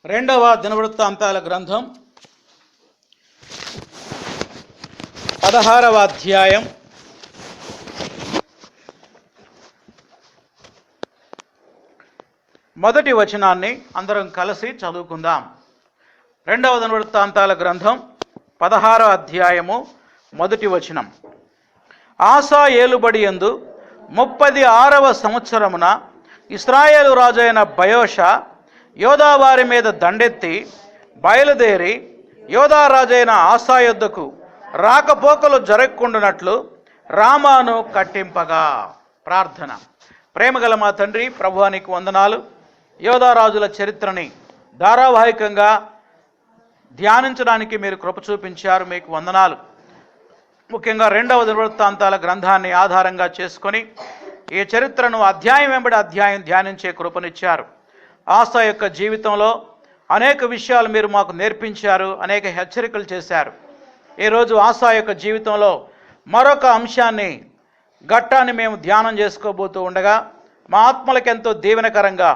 రెండవ దినవృత్తాంతాల గ్రంథం 16వ అధ్యాయం మొదటి వచనాన్ని అందరం కలిసి చదువుకుందాం. రెండవ దినవృత్తాంతాల గ్రంథం 16వ అధ్యాయము మొదటి వచనం. ఆసా ఏలుబడి యందు 36వ సంవత్సరమున ఇశ్రాయేలు రాజైన బయోషా యోధా వారి మీద దండెత్తి బయలుదేరి యోధా రాజైన ఆసా యొద్దకు రాకపోకలు జరగకుండానట్లు రామాను కట్టింపగా. ప్రార్థన. ప్రేమగల మా తండ్రి, ప్రభువానికి వందనాలు. యోధా రాజుల చరిత్రని ధారావాహికంగా ధ్యానించడానికి మీరు కృప చూపించారు, మీకు వందనాలు. ముఖ్యంగా రెండవ దినవృత్తాంతాల గ్రంథాన్ని ఆధారంగా చేసుకొని ఈ చరిత్రను అధ్యాయం వెంబడి అధ్యాయం ధ్యానించే కృపనిచ్చారు. ఆసా యొక్క జీవితంలో అనేక విషయాలు మీరు మాకు నేర్పించారు, అనేక హెచ్చరికలు చేశారు. ఈరోజు ఆసా యొక్క జీవితంలో మరొక అంశాన్ని, ఘట్టాన్ని మేము ధ్యానం చేసుకోబోతూ ఉండగా మా ఆత్మలకు ఎంతో దీవెనకరంగా,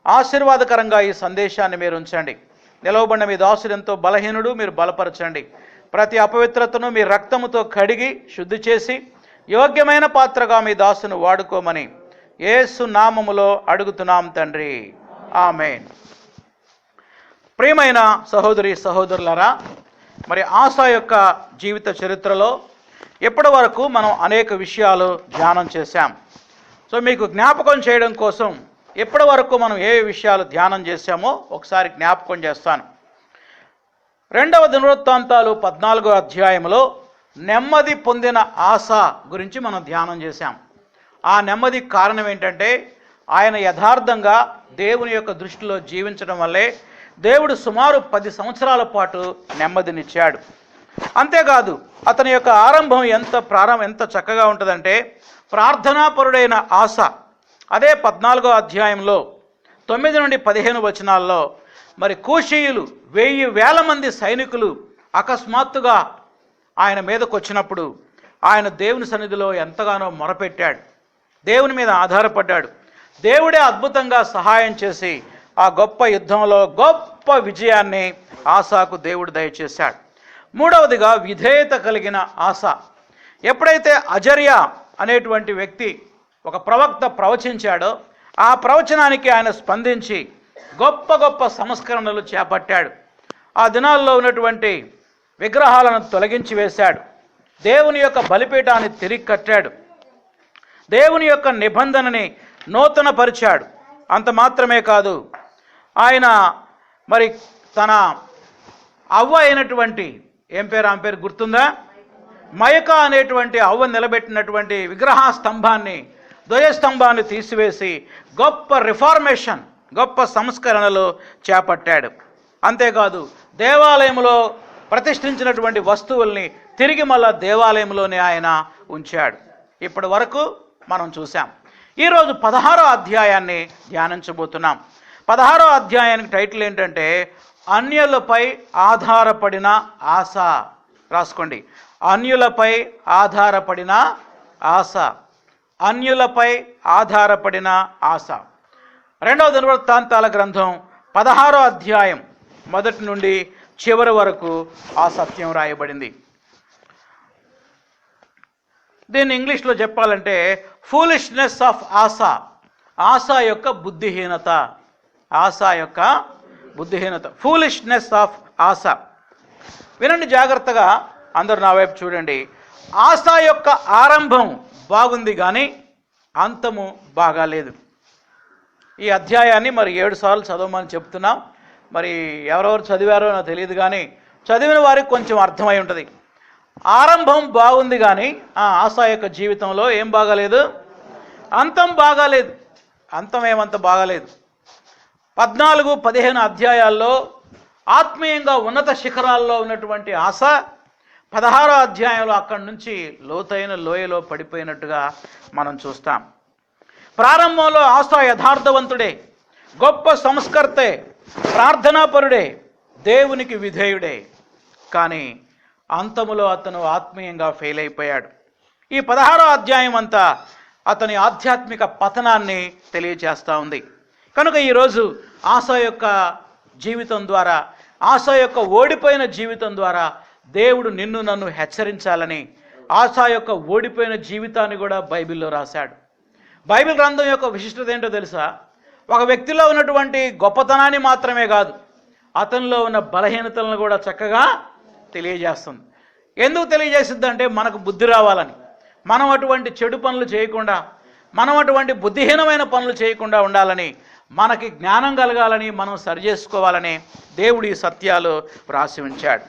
ఆశీర్వాదకరంగా ఈ సందేశాన్ని మీరు ఉంచండి. నిలవబడిన మీ దాసుడు ఎంతో బలహీనుడు, మీరు బలపరచండి. ప్రతి అపవిత్రతను మీ రక్తముతో కడిగి శుద్ధి చేసి యోగ్యమైన పాత్రగా మీ దాసును వాడుకోమని యేసు నామములో అడుగుతున్నాం తండ్రి, ఆమేన్. ప్రియమైన సహోదరి సహోదరులారా, మరి ఆసా యొక్క జీవిత చరిత్రలో ఇప్పటి వరకు మనం అనేక విషయాలు ధ్యానం చేశాం. సో మీకు జ్ఞాపకం చేయడం కోసం ఇప్పటి వరకు మనం ఏ విషయాలు ధ్యానం చేశామో ఒకసారి జ్ఞాపకం చేస్తాను. రెండవ దినవృత్తాంతాలు 14వ అధ్యాయంలో నెమ్మది పొందిన ఆసా గురించి మనం ధ్యానం చేశాం. ఆ నెమ్మది కారణం ఏంటంటే ఆయన యథార్థంగా దేవుని యొక్క దృష్టిలో జీవించడం వల్లే దేవుడు సుమారు 10 సంవత్సరాల పాటు నెమ్మదినిచ్చాడు. అంతేకాదు అతని యొక్క ఆరంభం ఎంత చక్కగా ఉంటుందంటే, ప్రార్థనాపరుడైన ఆసా అదే 14వ అధ్యాయంలో 9 నుండి 15 వచనాల్లో మరి కూషీయులు 1000 మంది సైనికులు అకస్మాత్తుగా ఆయన మీదకు వచ్చినప్పుడు ఆయన దేవుని సన్నిధిలో ఎంతగానో మొరపెట్టాడు, దేవుని మీద ఆధారపడ్డాడు. దేవుడే అద్భుతంగా సహాయం చేసి ఆ గొప్ప యుద్ధంలో గొప్ప విజయాన్ని ఆసాకు దేవుడు దయచేశాడు. మూడవదిగా విధేయత కలిగిన ఆసా. ఎప్పుడైతే అజర్యా అనేటువంటి వ్యక్తి ఒక ప్రవక్త ప్రవచించాడో ఆ ప్రవచనానికి ఆయన స్పందించి గొప్ప గొప్ప సంస్కరణలు చేపట్టాడు. ఆ దినాల్లో ఉన్నటువంటి విగ్రహాలను తొలగించి వేశాడు. దేవుని యొక్క బలిపీఠాన్ని తిరిగి కట్టాడు. దేవుని యొక్క నిబంధనని నూతనపరిచాడు. అంత మాత్రమే కాదు, ఆయన మరి తన అవ్వ అయినటువంటి ఆమె పేరు గుర్తుందా, మయక అనేటువంటి అవ్వ నిలబెట్టినటువంటి విగ్రహ స్తంభాన్ని, ధ్వజస్తంభాన్ని తీసివేసి గొప్ప రిఫార్మేషన్, గొప్ప సంస్కరణలు చేపట్టాడు. అంతేకాదు దేవాలయంలో ప్రతిష్ఠించినటువంటి వస్తువుల్ని తిరిగి మళ్ళా దేవాలయంలోనే ఆయన ఉంచాడు. ఇప్పటి వరకు మనం చూసాం. ఈరోజు 16వ అధ్యాయాన్ని ధ్యానించబోతున్నాం. 16వ అధ్యాయానికి టైటిల్ ఏంటంటే అన్యులపై ఆధారపడిన ఆశ. రాసుకోండి, అన్యులపై ఆధారపడిన ఆశ. అన్యులపై ఆధారపడిన ఆశ. రెండవ దినవృత్తాంతాల గ్రంథం 16వ అధ్యాయం మొదటి నుండి చివరి వరకు ఆ సత్యం రాయబడింది. దీన్ని ఇంగ్లీష్లో చెప్పాలంటే ఫూలిష్నెస్ ఆఫ్ ఆసా. ఆసా యొక్క బుద్ధిహీనత. ఆసా యొక్క బుద్ధిహీనత, ఫూలిష్నెస్ ఆఫ్ ఆసా. వినండి జాగ్రత్తగా, అందరూ నా వైపు చూడండి. ఆసా యొక్క ఆరంభం బాగుంది కానీ అంతము బాగాలేదు. ఈ అధ్యాయాన్ని మరి 7 సార్లు చదవమని చెప్తున్నాం. మరి ఎవరెవరు చదివారో నాకు తెలియదు, కానీ చదివిన వారికి కొంచెం అర్థమై ఉంటుంది. ఆరంభం బాగుంది కానీ ఆసా యొక్క జీవితంలో ఏం బాగాలేదు, అంతం బాగాలేదు. అంతం ఏమంత బాగాలేదు. 14-15 అధ్యాయాల్లో ఆత్మీయంగా ఉన్నత శిఖరాల్లో ఉన్నటువంటి ఆసా 16వ అధ్యాయంలో అక్కడి నుంచి లోతైన లోయలో పడిపోయినట్టుగా మనం చూస్తాం. ప్రారంభంలో ఆసా యథార్థవంతుడే, గొప్ప సంస్కర్తే, ప్రార్థనాపరుడే, దేవునికి విధేయుడే. కానీ అంతములో అతను ఆత్మీయంగా ఫెయిల్ అయిపోయాడు. ఈ 16వ అధ్యాయం అంతా అతని ఆధ్యాత్మిక పతనాన్ని తెలియచేస్తూ ఉంది. కనుక ఈరోజు ఆసా యొక్క జీవితం ద్వారా, ఆసా యొక్క ఓడిపోయిన జీవితం ద్వారా దేవుడు నిన్ను నన్ను హెచ్చరించాలని ఆసా యొక్క ఓడిపోయిన జీవితాన్ని కూడా బైబిల్లో రాశాడు. బైబిల్ గ్రంథం యొక్క విశిష్టత ఏంటో తెలుసా? ఒక వ్యక్తిలో ఉన్నటువంటి గొప్పతనాన్ని మాత్రమే కాదు, అతనిలో ఉన్న బలహీనతలను కూడా చక్కగా తెలియజేస్తుంది. ఎందుకు తెలియజేస్తుంది అంటే మనకు బుద్ధి రావాలని, మనం అటువంటి చెడు పనులు చేయకుండా, మనం అటువంటి బుద్ధిహీనమైన పనులు చేయకుండా ఉండాలని, మనకి జ్ఞానం కలగాలని, మనం సరిచేసుకోవాలని దేవుడు ఈ సత్యాలు రాసి ఉంచాడు.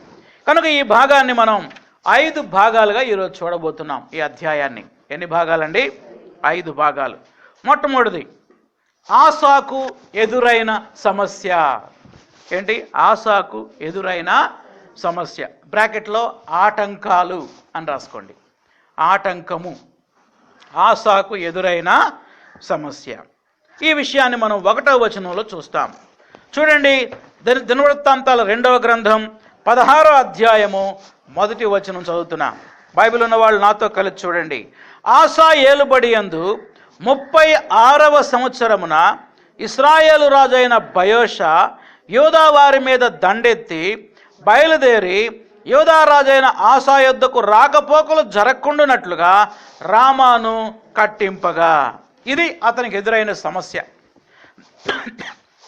కనుక ఈ భాగాన్ని మనం 5 భాగాలుగా ఈరోజు చూడబోతున్నాం. ఈ అధ్యాయాన్ని ఎన్ని భాగాలండి? 5 భాగాలు. మొట్టమొదటిది ఆసాకు ఎదురైన సమస్య. ఏంటి? ఆసాకు ఎదురైన సమస్య. బ్రాకెట్లో ఆటంకాలు అని రాసుకోండి. ఆటంకము, ఆసాకు ఎదురైన సమస్య. ఈ విషయాన్ని మనం 1వ వచనంలో చూస్తాం. చూడండి, దినవృత్తాంతాల 2వ గ్రంథం 16వ అధ్యాయము 1వ వచనం చదువుతున్నా. బైబిల్ ఉన్న వాళ్ళు నాతో కలిసి చూడండి. ఆసా ఏలుబడి యందు 36వ సంవత్సరమున ఇశ్రాయేలు రాజైన బయోషా యూదా వారి మీద దండెత్తి బయలుదేరి యూదా రాజైన ఆసా యొద్దకు రాకపోకలు జరగకుండానట్లుగా రామాను కట్టింపగా. ఇది అతనికి ఎదురైన సమస్య.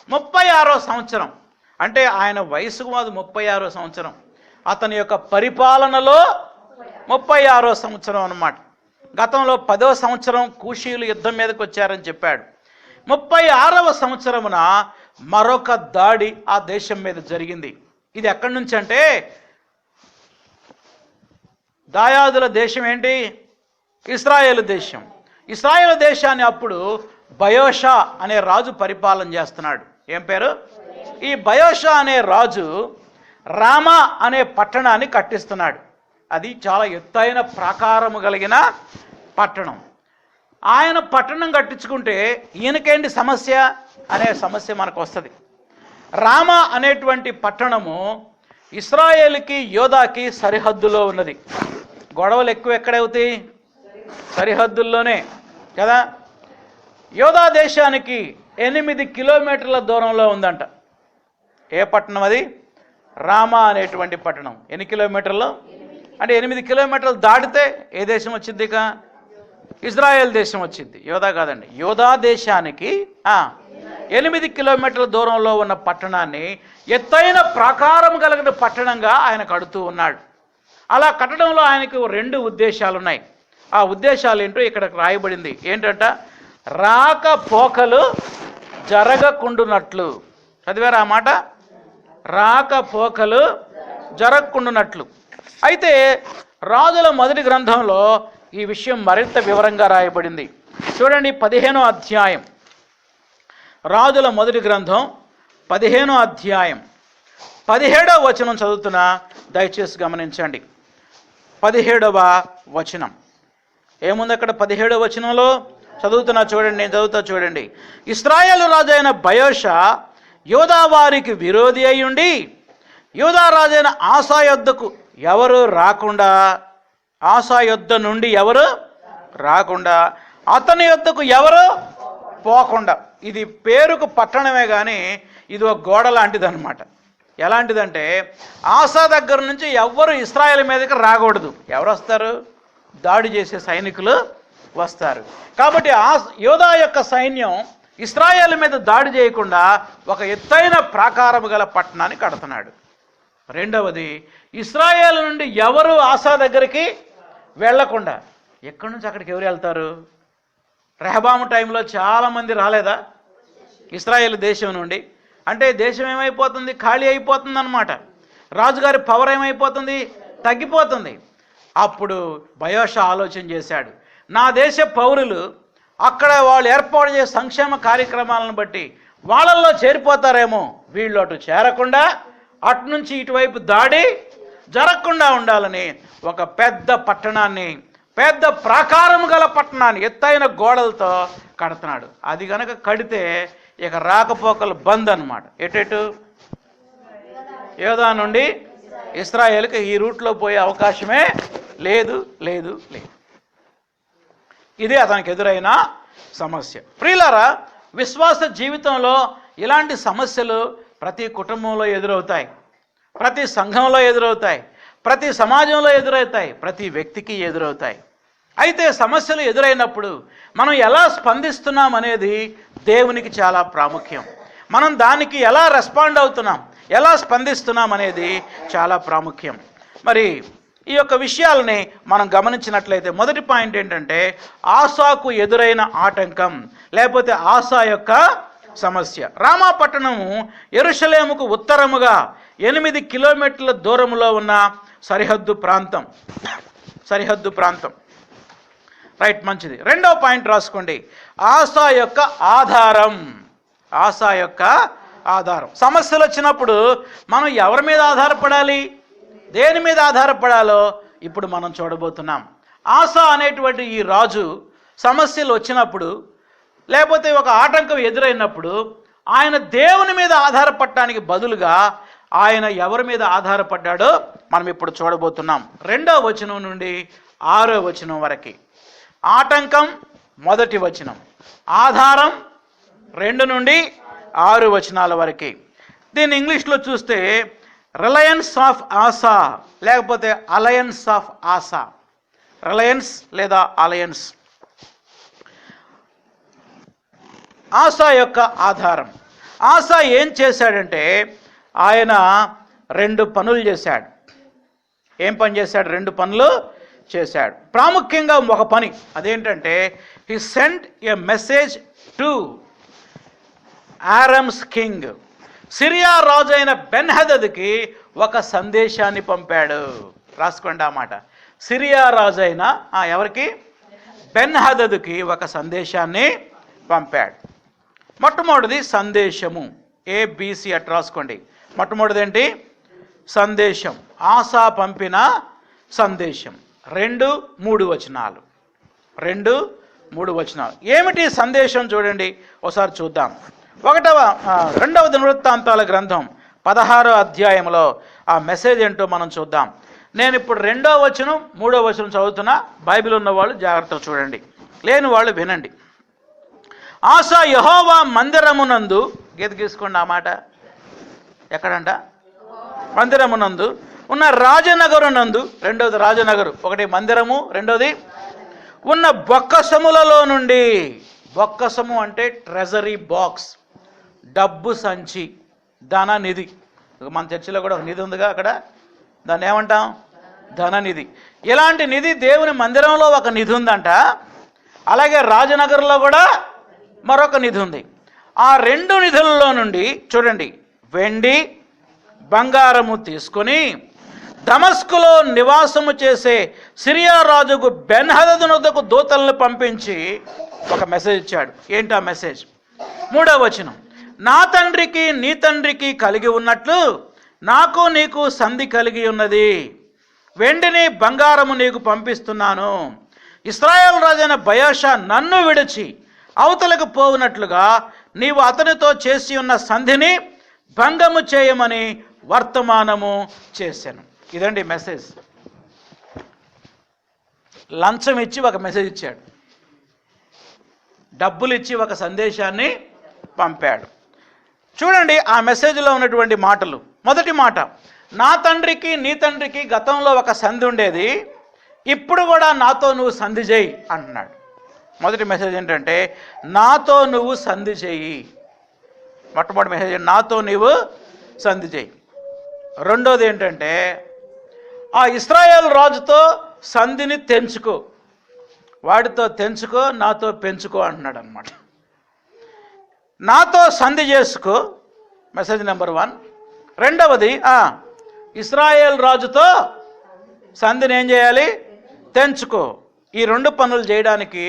36వ సంవత్సరం అంటే ఆయన వయసుకు మాది 36వ సంవత్సరం, అతని యొక్క పరిపాలనలో 36వ సంవత్సరం అన్నమాట. గతంలో 10వ సంవత్సరం కూషీయులు యుద్ధం మీదకి వచ్చారని చెప్పాడు. 36వ సంవత్సరమున మరొక దాడి ఆ దేశం మీద జరిగింది. ఇది ఎక్కడి నుంచి అంటే, దాయాదుల దేశం ఏంటి? ఇశ్రాయేలు దేశం. ఇశ్రాయేలు దేశాన్ని అప్పుడు బయోషా అనే రాజు పరిపాలన చేస్తున్నాడు. ఏం పేరు? ఈ బయోషా అనే రాజు రామా అనే పట్టణాన్ని కట్టిస్తున్నాడు. అది చాలా ఎత్తైన ప్రాకారము కలిగిన పట్టణం. ఆయన పట్టణం కట్టించుకుంటే ఈయనకేంటి సమస్య అనే సమస్య మనకు వస్తుంది. రామా అనేటువంటి పట్టణము ఇశ్రాయేలుకి యోధాకి సరిహద్దులో ఉన్నది. గొడవలు ఎక్కువ ఎక్కడవుతాయి? సరిహద్దుల్లోనే కదా. యోధా దేశానికి 8 కిలోమీటర్ల దూరంలో ఉందంట. ఏ పట్టణం అది? రామా అనేటువంటి పట్టణం. ఎన్ని కిలోమీటర్లు అంటే 8 కిలోమీటర్లు దాటితే ఏ దేశం వచ్చింది? ఇక ఇజ్రాయెల్ దేశం వచ్చింది, యోధా కాదండి. యోధా దేశానికి 8 కిలోమీటర్ల దూరంలో ఉన్న పట్టణాన్ని ఎత్తైన ప్రాకారం కలిగిన పట్టణంగా ఆయన కడుతూ ఉన్నాడు. అలా కట్టడంలో ఆయనకు 2 ఉద్దేశాలు ఉన్నాయి. ఆ ఉద్దేశాలు ఏంటో ఇక్కడ రాయబడింది. ఏంటంట? రాకపోకలు జరగకుండునట్లు. చదివారా ఆ మాట? రాకపోకలు జరగకుండునట్లు. అయితే రాజుల మొదటి గ్రంథంలో ఈ విషయం మరింత వివరంగా రాయబడింది. చూడండి, 15వ అధ్యాయం, రాజుల మొదటి గ్రంథం 15వ అధ్యాయం 17వ వచనం చదువుతున్నా, దయచేసి గమనించండి. 17వ వచనం ఏముంది అక్కడ? 17వ వచనంలో చదువుతున్నా చూడండి, నేను చదువుతా చూడండి. ఇశ్రాయేలు రాజైన బయోషా యూదా వారికి విరోధి అయి ఉండి యూదా రాజైన ఆసా యొద్దకు ఎవరు రాకుండా, ఆసా యొద్ద నుండి ఎవరు రాకుండా, అతని యొద్దకు ఎవరు పోకుండా. ఇది పేరుకు పట్టణమే కానీ ఇది ఒక గోడ లాంటిది అనమాట. ఎలాంటిదంటే, ఆసా దగ్గర నుంచి ఎవ్వరు ఇశ్రాయేలు మీదకి రాకూడదు. ఎవరు వస్తారు? దాడి చేసే సైనికులు వస్తారు. కాబట్టి యోధా యొక్క సైన్యం ఇశ్రాయేలు మీద దాడి చేయకుండా ఒక ఎత్తైన ప్రాకారము గల పట్టణాన్ని కడుతున్నాడు. రెండవది, ఇశ్రాయేలు నుండి ఎవరు ఆసా దగ్గరికి వెళ్లకుండా. ఎక్కడి నుంచి అక్కడికి ఎవరు వెళ్తారు? రెహబాము టైంలో చాలామంది రాలేదా ఇశ్రాయేలు దేశం నుండి? అంటే దేశం ఏమైపోతుంది? ఖాళీ అయిపోతుంది అన్నమాట. రాజుగారి పవర్ ఏమైపోతుంది? తగ్గిపోతుంది. అప్పుడు బయోషా ఆలోచన చేశాడు, నా దేశ పౌరులు అక్కడ వాళ్ళు ఏర్పాటు చేసే సంక్షేమ కార్యక్రమాలను బట్టి వాళ్ళల్లో చేరిపోతారేమో, వీళ్ళు అటు చేరకుండా అటు నుంచి ఇటువైపు దాడి జరగకుండా ఉండాలని ఒక పెద్ద పట్టణాన్ని, పెద్ద ప్రాకారం గల పట్టణాన్ని ఎత్తైన గోడలతో కడుతున్నాడు. అది కనుక కడితే ఇక రాకపోకలు బంద్ అన్నమాట. ఎటెటు? యోధా నుండి ఇశ్రాయేలుకి ఈ రూట్లో పోయే అవకాశమే లేదు లేదు లేదు. ఇది అతనికి ఎదురైన సమస్య. ప్రియులారా, విశ్వాస జీవితంలో ఇలాంటి సమస్యలు ప్రతి కుటుంబంలో ఎదురవుతాయి, ప్రతి సంఘంలో ఎదురవుతాయి, ప్రతి సమాజంలో ఎదురవుతాయి, ప్రతి వ్యక్తికి ఎదురవుతాయి. అయితే సమస్యలు ఎదురైనప్పుడు మనం ఎలా స్పందిస్తున్నాం అనేది దేవునికి చాలా ప్రాముఖ్యం. మనం దానికి ఎలా రెస్పాండ్ అవుతున్నాం, ఎలా స్పందిస్తున్నాం అనేది చాలా ప్రాముఖ్యం. మరి ఈ యొక్క విషయాలని మనం గమనించినట్లయితే మొదటి పాయింట్ ఏంటంటే ఆసాకు ఎదురైన ఆటంకం లేకపోతే ఆసా యొక్క సమస్య. రామా పట్టణము యెరూషలేముకు ఉత్తరముగా 8 కిలోమీటర్ల దూరంలో ఉన్న సరిహద్దు ప్రాంతం. రైట్, మంచిది. రెండవ పాయింట్ రాసుకోండి, ఆసా యొక్క ఆధారం. సమస్యలు వచ్చినప్పుడు మనం ఎవరి మీద ఆధారపడాలి, దేని మీద ఆధారపడాలో ఇప్పుడు మనం చూడబోతున్నాం. ఆసా అనేటువంటి ఈ రాజు సమస్యలు వచ్చినప్పుడు లేకపోతే ఒక ఆటంకం ఎదురైనప్పుడు ఆయన దేవుని మీద ఆధారపడటానికి బదులుగా ఆయన ఎవరి మీద ఆధారపడ్డాడో మనం ఇప్పుడు చూడబోతున్నాం. 2వ వచనం నుండి 6వ వచనం వరకు. ఆటంకం 1వ వచనం, ఆధారం 2 నుండి 6 వచనాల వరకు. దీన్ని ఇంగ్లీష్లో చూస్తే రిలయన్స్ ఆఫ్ ఆసా లేకపోతే అలయన్స్ ఆఫ్ ఆసా. రిలయన్స్ లేదా అలయన్స్. ఆసా యొక్క ఆధారం. ఆసా ఏం చేశాడంటే ఆయన 2 పనులు చేశాడు. ఏం పని చేశాడు? 2 పనులు చేశాడు. ప్రాముఖ్యంగా ఒక పని అదేంటంటే he sent a message to Aram's king. Syria రాజు అయిన బెన్హదద్కి ఒక సందేశాన్ని పంపాడు. రాసుకోండి ఆ మాట. సిరియా రాజు అయిన ఎవరికి? బెన్హదద్కి ఒక సందేశాన్ని పంపాడు. మొట్టమొదటిది సందేశము, ABC అట్ రాసుకోండి. మొట్టమొదటిది ఏంటి? సందేశం. ఆసా పంపిన సందేశం. 2-3 వచనాలు. 2-3 వచనాలు. ఏమిటి సందేశం చూడండి, ఒకసారి చూద్దాం. 2వ దినవృత్తాంతాల గ్రంథం 16వ అధ్యాయంలో ఆ మెసేజ్ ఏంటో మనం చూద్దాం. నేను ఇప్పుడు 2వ వచనం 3వ వచనం చదువుతున్నా. బైబిల్ ఉన్న వాళ్ళు జాగ్రత్తగా చూడండి, లేని వాళ్ళు వినండి. ఆసా యెహోవా మందిరమునందు, గీత గీసుకోండి ఆ మాట, ఎక్కడంట? మందిరమునందు ఉన్న రాజనగరునందు. 2వది రాజనగరు, 1 మందిరము, 2వది ఉన్న బొక్కసములలో నుండి. బొక్కసము అంటే ట్రెజరీ బాక్స్, డబ్బు సంచి, ధన నిధి. మన చర్చిలో కూడా ఒక నిధి ఉందిగా, అక్కడ దాన్ని ఏమంటాం? ధన నిధి. ఇలాంటి నిధి దేవుని మందిరంలో ఒక నిధి ఉందంట. అలాగే రాజనగర్లో కూడా మరొక నిధి ఉంది. ఆ 2 నిధులలో నుండి చూడండి, వెండి బంగారము తీసుకొని దమస్కులో నివాసము చేసే సిరియా రాజుకు బెన్హదదునొద్దకు దూతలను పంపించి ఒక మెసేజ్ ఇచ్చాడు. ఏంటి ఆ మెసేజ్? 3వ వచనం, నా తండ్రికి నీ తండ్రికి కలిగి ఉన్నట్లు నాకు నీకు సంధి కలిగి ఉన్నది. వెండిని బంగారము నీకు పంపిస్తున్నాను. ఇశ్రాయేలు రాజైన బయషా నన్ను విడిచి అవతలకు పోవునట్లుగా నీవు అతనితో చేసి ఉన్న సంధిని భంగము చేయమని వర్తమానము చేశాను. ఇదండి మెసేజ్. లంచం ఇచ్చి ఒక మెసేజ్ ఇచ్చాడు, డబ్బులు ఇచ్చి ఒక సందేశాన్ని పంపాడు. చూడండి ఆ మెసేజ్లో ఉన్నటువంటి మాటలు. మొదటి మాట, నా తండ్రికి నీ తండ్రికి గతంలో ఒక సంధి ఉండేది, ఇప్పుడు కూడా నాతో నువ్వు సంధి చేయి అంటున్నాడు. మొదటి మెసేజ్ ఏంటంటే నాతో నువ్వు సంధి చేయి. మొట్టమొదటి మెసేజ్ నాతో నువ్వు సంధి చేయి. రెండోది ఏంటంటే ఆ ఇశ్రాయేలు రాజుతో సంధిని తెంచుకో, వాడితో తెంచుకో, నాతో పెంచుకో అంటున్నాడు అన్నమాట. నాతో సంధి చేసుకో, మెసేజ్ నెంబర్ 1. రెండవది ఇశ్రాయేల్ రాజుతో సంధిని ఏం చేయాలి? తెంచుకో. ఈ 2 పనులు చేయడానికి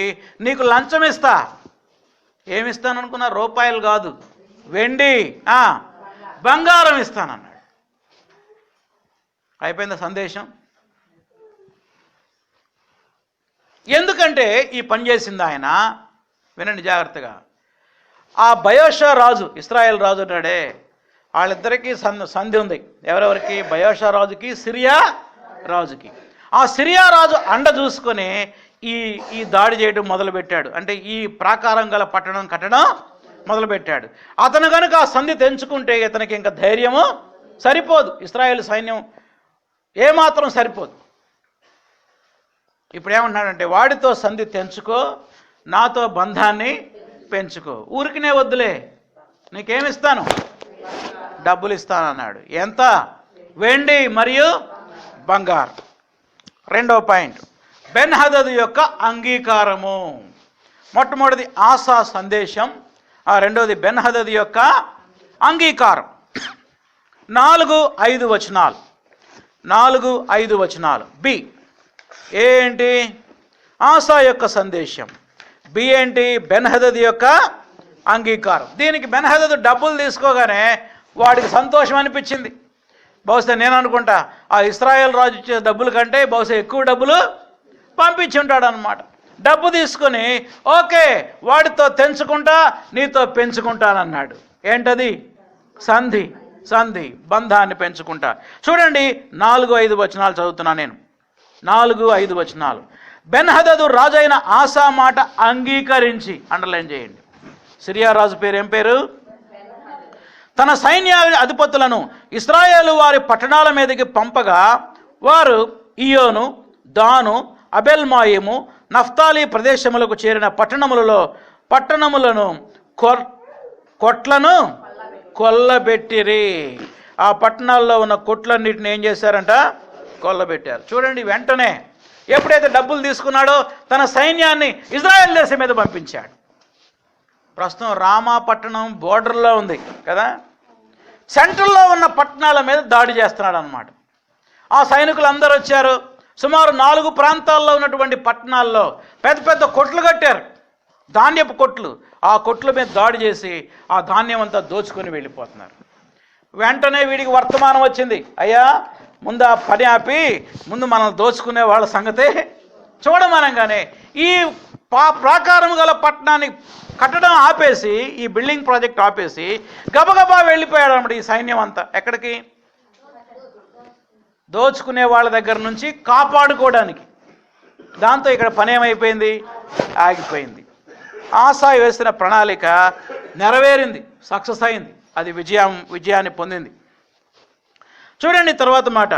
నీకు లంచం ఇస్తా. ఏమిస్తాననుకున్నా? రూపాయలు కాదు, వెండి బంగారం ఇస్తానన్నాడు. అయిపోయింది సందేశం. ఎందుకంటే ఈ పని చేసింది ఆయన. వినండి జాగ్రత్తగా. ఆ బయోషా రాజు, ఇశ్రాయేల్ రాజు ఉన్నాడే, వాళ్ళిద్దరికీ సంధి ఉంది. ఎవరెవరికి? బయోషా రాజుకి, సిరియా రాజుకి. ఆ సిరియా రాజు అండ చూసుకొని ఈ దాడి చేయడం మొదలుపెట్టాడు. అంటే ఈ ప్రాకారం గల పట్టణం కట్టడం మొదలుపెట్టాడు. అతను కనుక ఆ సంధి తెంచుకుంటే ఇతనికి ఇంకా ధైర్యము సరిపోదు, ఇశ్రాయేలు సైన్యం ఏమాత్రం సరిపోదు. ఇప్పుడు ఏమంటున్నాడంటే, వాడితో సంధి తెంచుకో, నాతో బంధాన్ని పెంచుకో. ఊరికినే వద్దులే, నీకేమిస్తాను, డబ్బులు ఇస్తాను అన్నాడు. ఎంత? వెండి మరియు బంగారం. రెండవ పాయింట్, బెన్హదదు యొక్క అంగీకారము. మొట్టమొదటిది ఆసా సందేశం, రెండవది బెన్హదదు యొక్క అంగీకారం. 4-5 వచనాలు. 4-5 వచనాలు. బి ఏంటి? ఆసా యొక్క సందేశం. బి ఏంటి? బెన్హదదు యొక్క అంగీకారం. దీనికి బెన్హదదు డబ్బులు తీసుకోగానే వాడికి సంతోషం అనిపించింది. బహుశా నేను అనుకుంటా ఆ ఇశ్రాయేల్ రాజు ఇచ్చే డబ్బుల కంటే బహుశా ఎక్కువ డబ్బులు పంపించి ఉంటాడు అన్నమాట. డబ్బు తీసుకొని ఓకే, వాడితో తెంచుకుంటా, నీతో పెంచుకుంటానన్నాడు. ఏంటది? సంధి. సంధి, బంధాన్ని పెంచుకుంటా. చూడండి 4-5 వచనాలు చదువుతున్నా నేను. 4-5 వచనాలు. బెన్హదదు రాజైన ఆసా మాట అంగీకరించి, అండర్లైన్ చేయండి. సిరియా రాజు పేరు ఏం పేరు? తన సైన్య అధిపతులను ఇశ్రాయేలు వారి పట్టణాల మీదకి పంపగా వారు ఇయోను, దాను, అబెల్మాయిము, నఫ్తాలి ప్రదేశములకు చేరిన పట్టణములను కొట్లను కొల్లబెట్టిరి. ఆ పట్టణాల్లో ఉన్న కొట్లన్నిటిని ఏం చేశారంట? కొల్లబెట్టారు. చూడండి, వెంటనే ఎప్పుడైతే డబ్బులు తీసుకున్నాడో తన సైన్యాన్ని ఇజ్రాయెల్ దేశం మీద పంపించాడు. ప్రస్తుతం రామా పట్టణం బోర్డర్లో ఉంది కదా, సెంట్రల్లో ఉన్న పట్టణాల మీద దాడి చేస్తున్నాడు అన్నమాట. ఆ సైనికులు అందరూ వచ్చారు. సుమారు 4 ప్రాంతాల్లో ఉన్నటువంటి పట్టణాల్లో పెద్ద పెద్ద కొట్లు కట్టారు, ధాన్యపు కొట్లు. ఆ కొట్ల మీద దాడి చేసి ఆ ధాన్యం అంతా దోచుకొని వెళ్ళిపోతున్నారు. వెంటనే వీడికి వర్తమానం వచ్చింది, అయ్యా ముందు ఆ పని ఆపి ముందు మనల్ని దోచుకునే వాళ్ళ సంగతే చూడమనగానే ఈ ప్రాకారం గల పట్టణాన్ని కట్టడం ఆపేసి, ఈ బిల్డింగ్ ప్రాజెక్ట్ ఆపేసి గబగబా వెళ్ళిపోయాడు అన్నమాట ఈ సైన్యం అంతా. ఎక్కడికి? దోచుకునే వాళ్ళ దగ్గర నుంచి కాపాడుకోవడానికి. దాంతో ఇక్కడ పని ఏమైపోయింది? ఆగిపోయింది. ఆసా వేసిన ప్రణాళిక నెరవేరింది, సక్సెస్ అయింది, అది విజయాన్ని పొందింది. చూడండి తర్వాత మాట,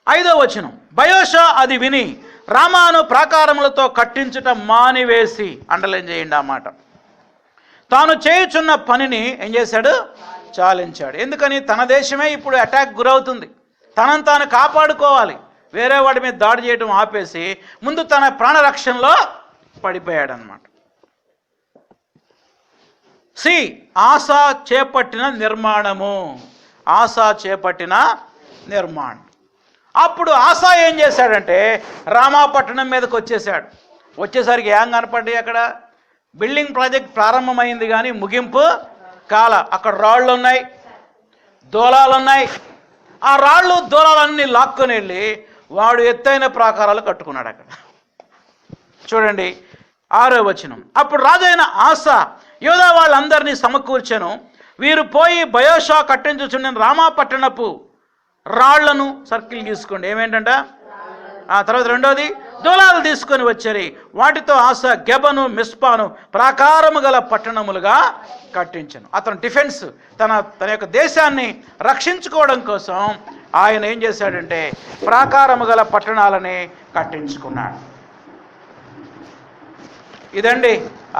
5వ వచనం. బయోషా అది విని రామాను ప్రాకారములతో కట్టించుట మానివేసి, అండర్లైన్ చేయండి ఆ మాట, తాను చేయుచున్న పనిని ఏం చేశాడు? చాలించాడు. ఎందుకని? తన దేశమే ఇప్పుడు అటాక్ గురవుతుంది, తనను తాను కాపాడుకోవాలి. వేరే వాడి మీద దాడి చేయడం ఆపేసి ముందు తన ప్రాణరక్షణలో పడిపోయాడు అన్నమాట. సి ఆసా చేపట్టిన నిర్మాణము. ఆసా చేపట్టిన నిర్మాణం. అప్పుడు ఆసా ఏం చేశాడంటే రామాపట్టణం మీదకి వచ్చేసరికి ఏం కనపడ్డాయి? అక్కడ బిల్డింగ్ ప్రాజెక్ట్ ప్రారంభమైంది కానీ ముగింపు కాల. అక్కడ రాళ్ళు ఉన్నాయి, దూలాలు ఉన్నాయి. ఆ రాళ్ళు దూలాలన్నీ లాక్కొని వెళ్ళి వాడు ఎత్తైన ప్రాకారాలు కట్టుకున్నాడు అక్కడ. చూడండి 6వ వచనం. అప్పుడు రాజైన ఆసా యోధా వాళ్ళందరినీ సమకూర్చెను. వీరు పోయి బయోషా కట్టించుచున్న రామాపట్టణపు రాళ్లను సర్కిల్ తీసుకోండి. ఏమేంటంట? తర్వాత రెండోది దూలాలు తీసుకొని వచ్చారు. వాటితో ఆసా గెబను, మిస్పాను ప్రాకారము గల పట్టణములుగా కట్టించను. అతను డిఫెన్స్, తన యొక్క దేశాన్ని రక్షించుకోవడం కోసం ఆయన ఏం చేశాడంటే ప్రాకారము గల పట్టణాలని కట్టించుకున్నాడు. ఇదండి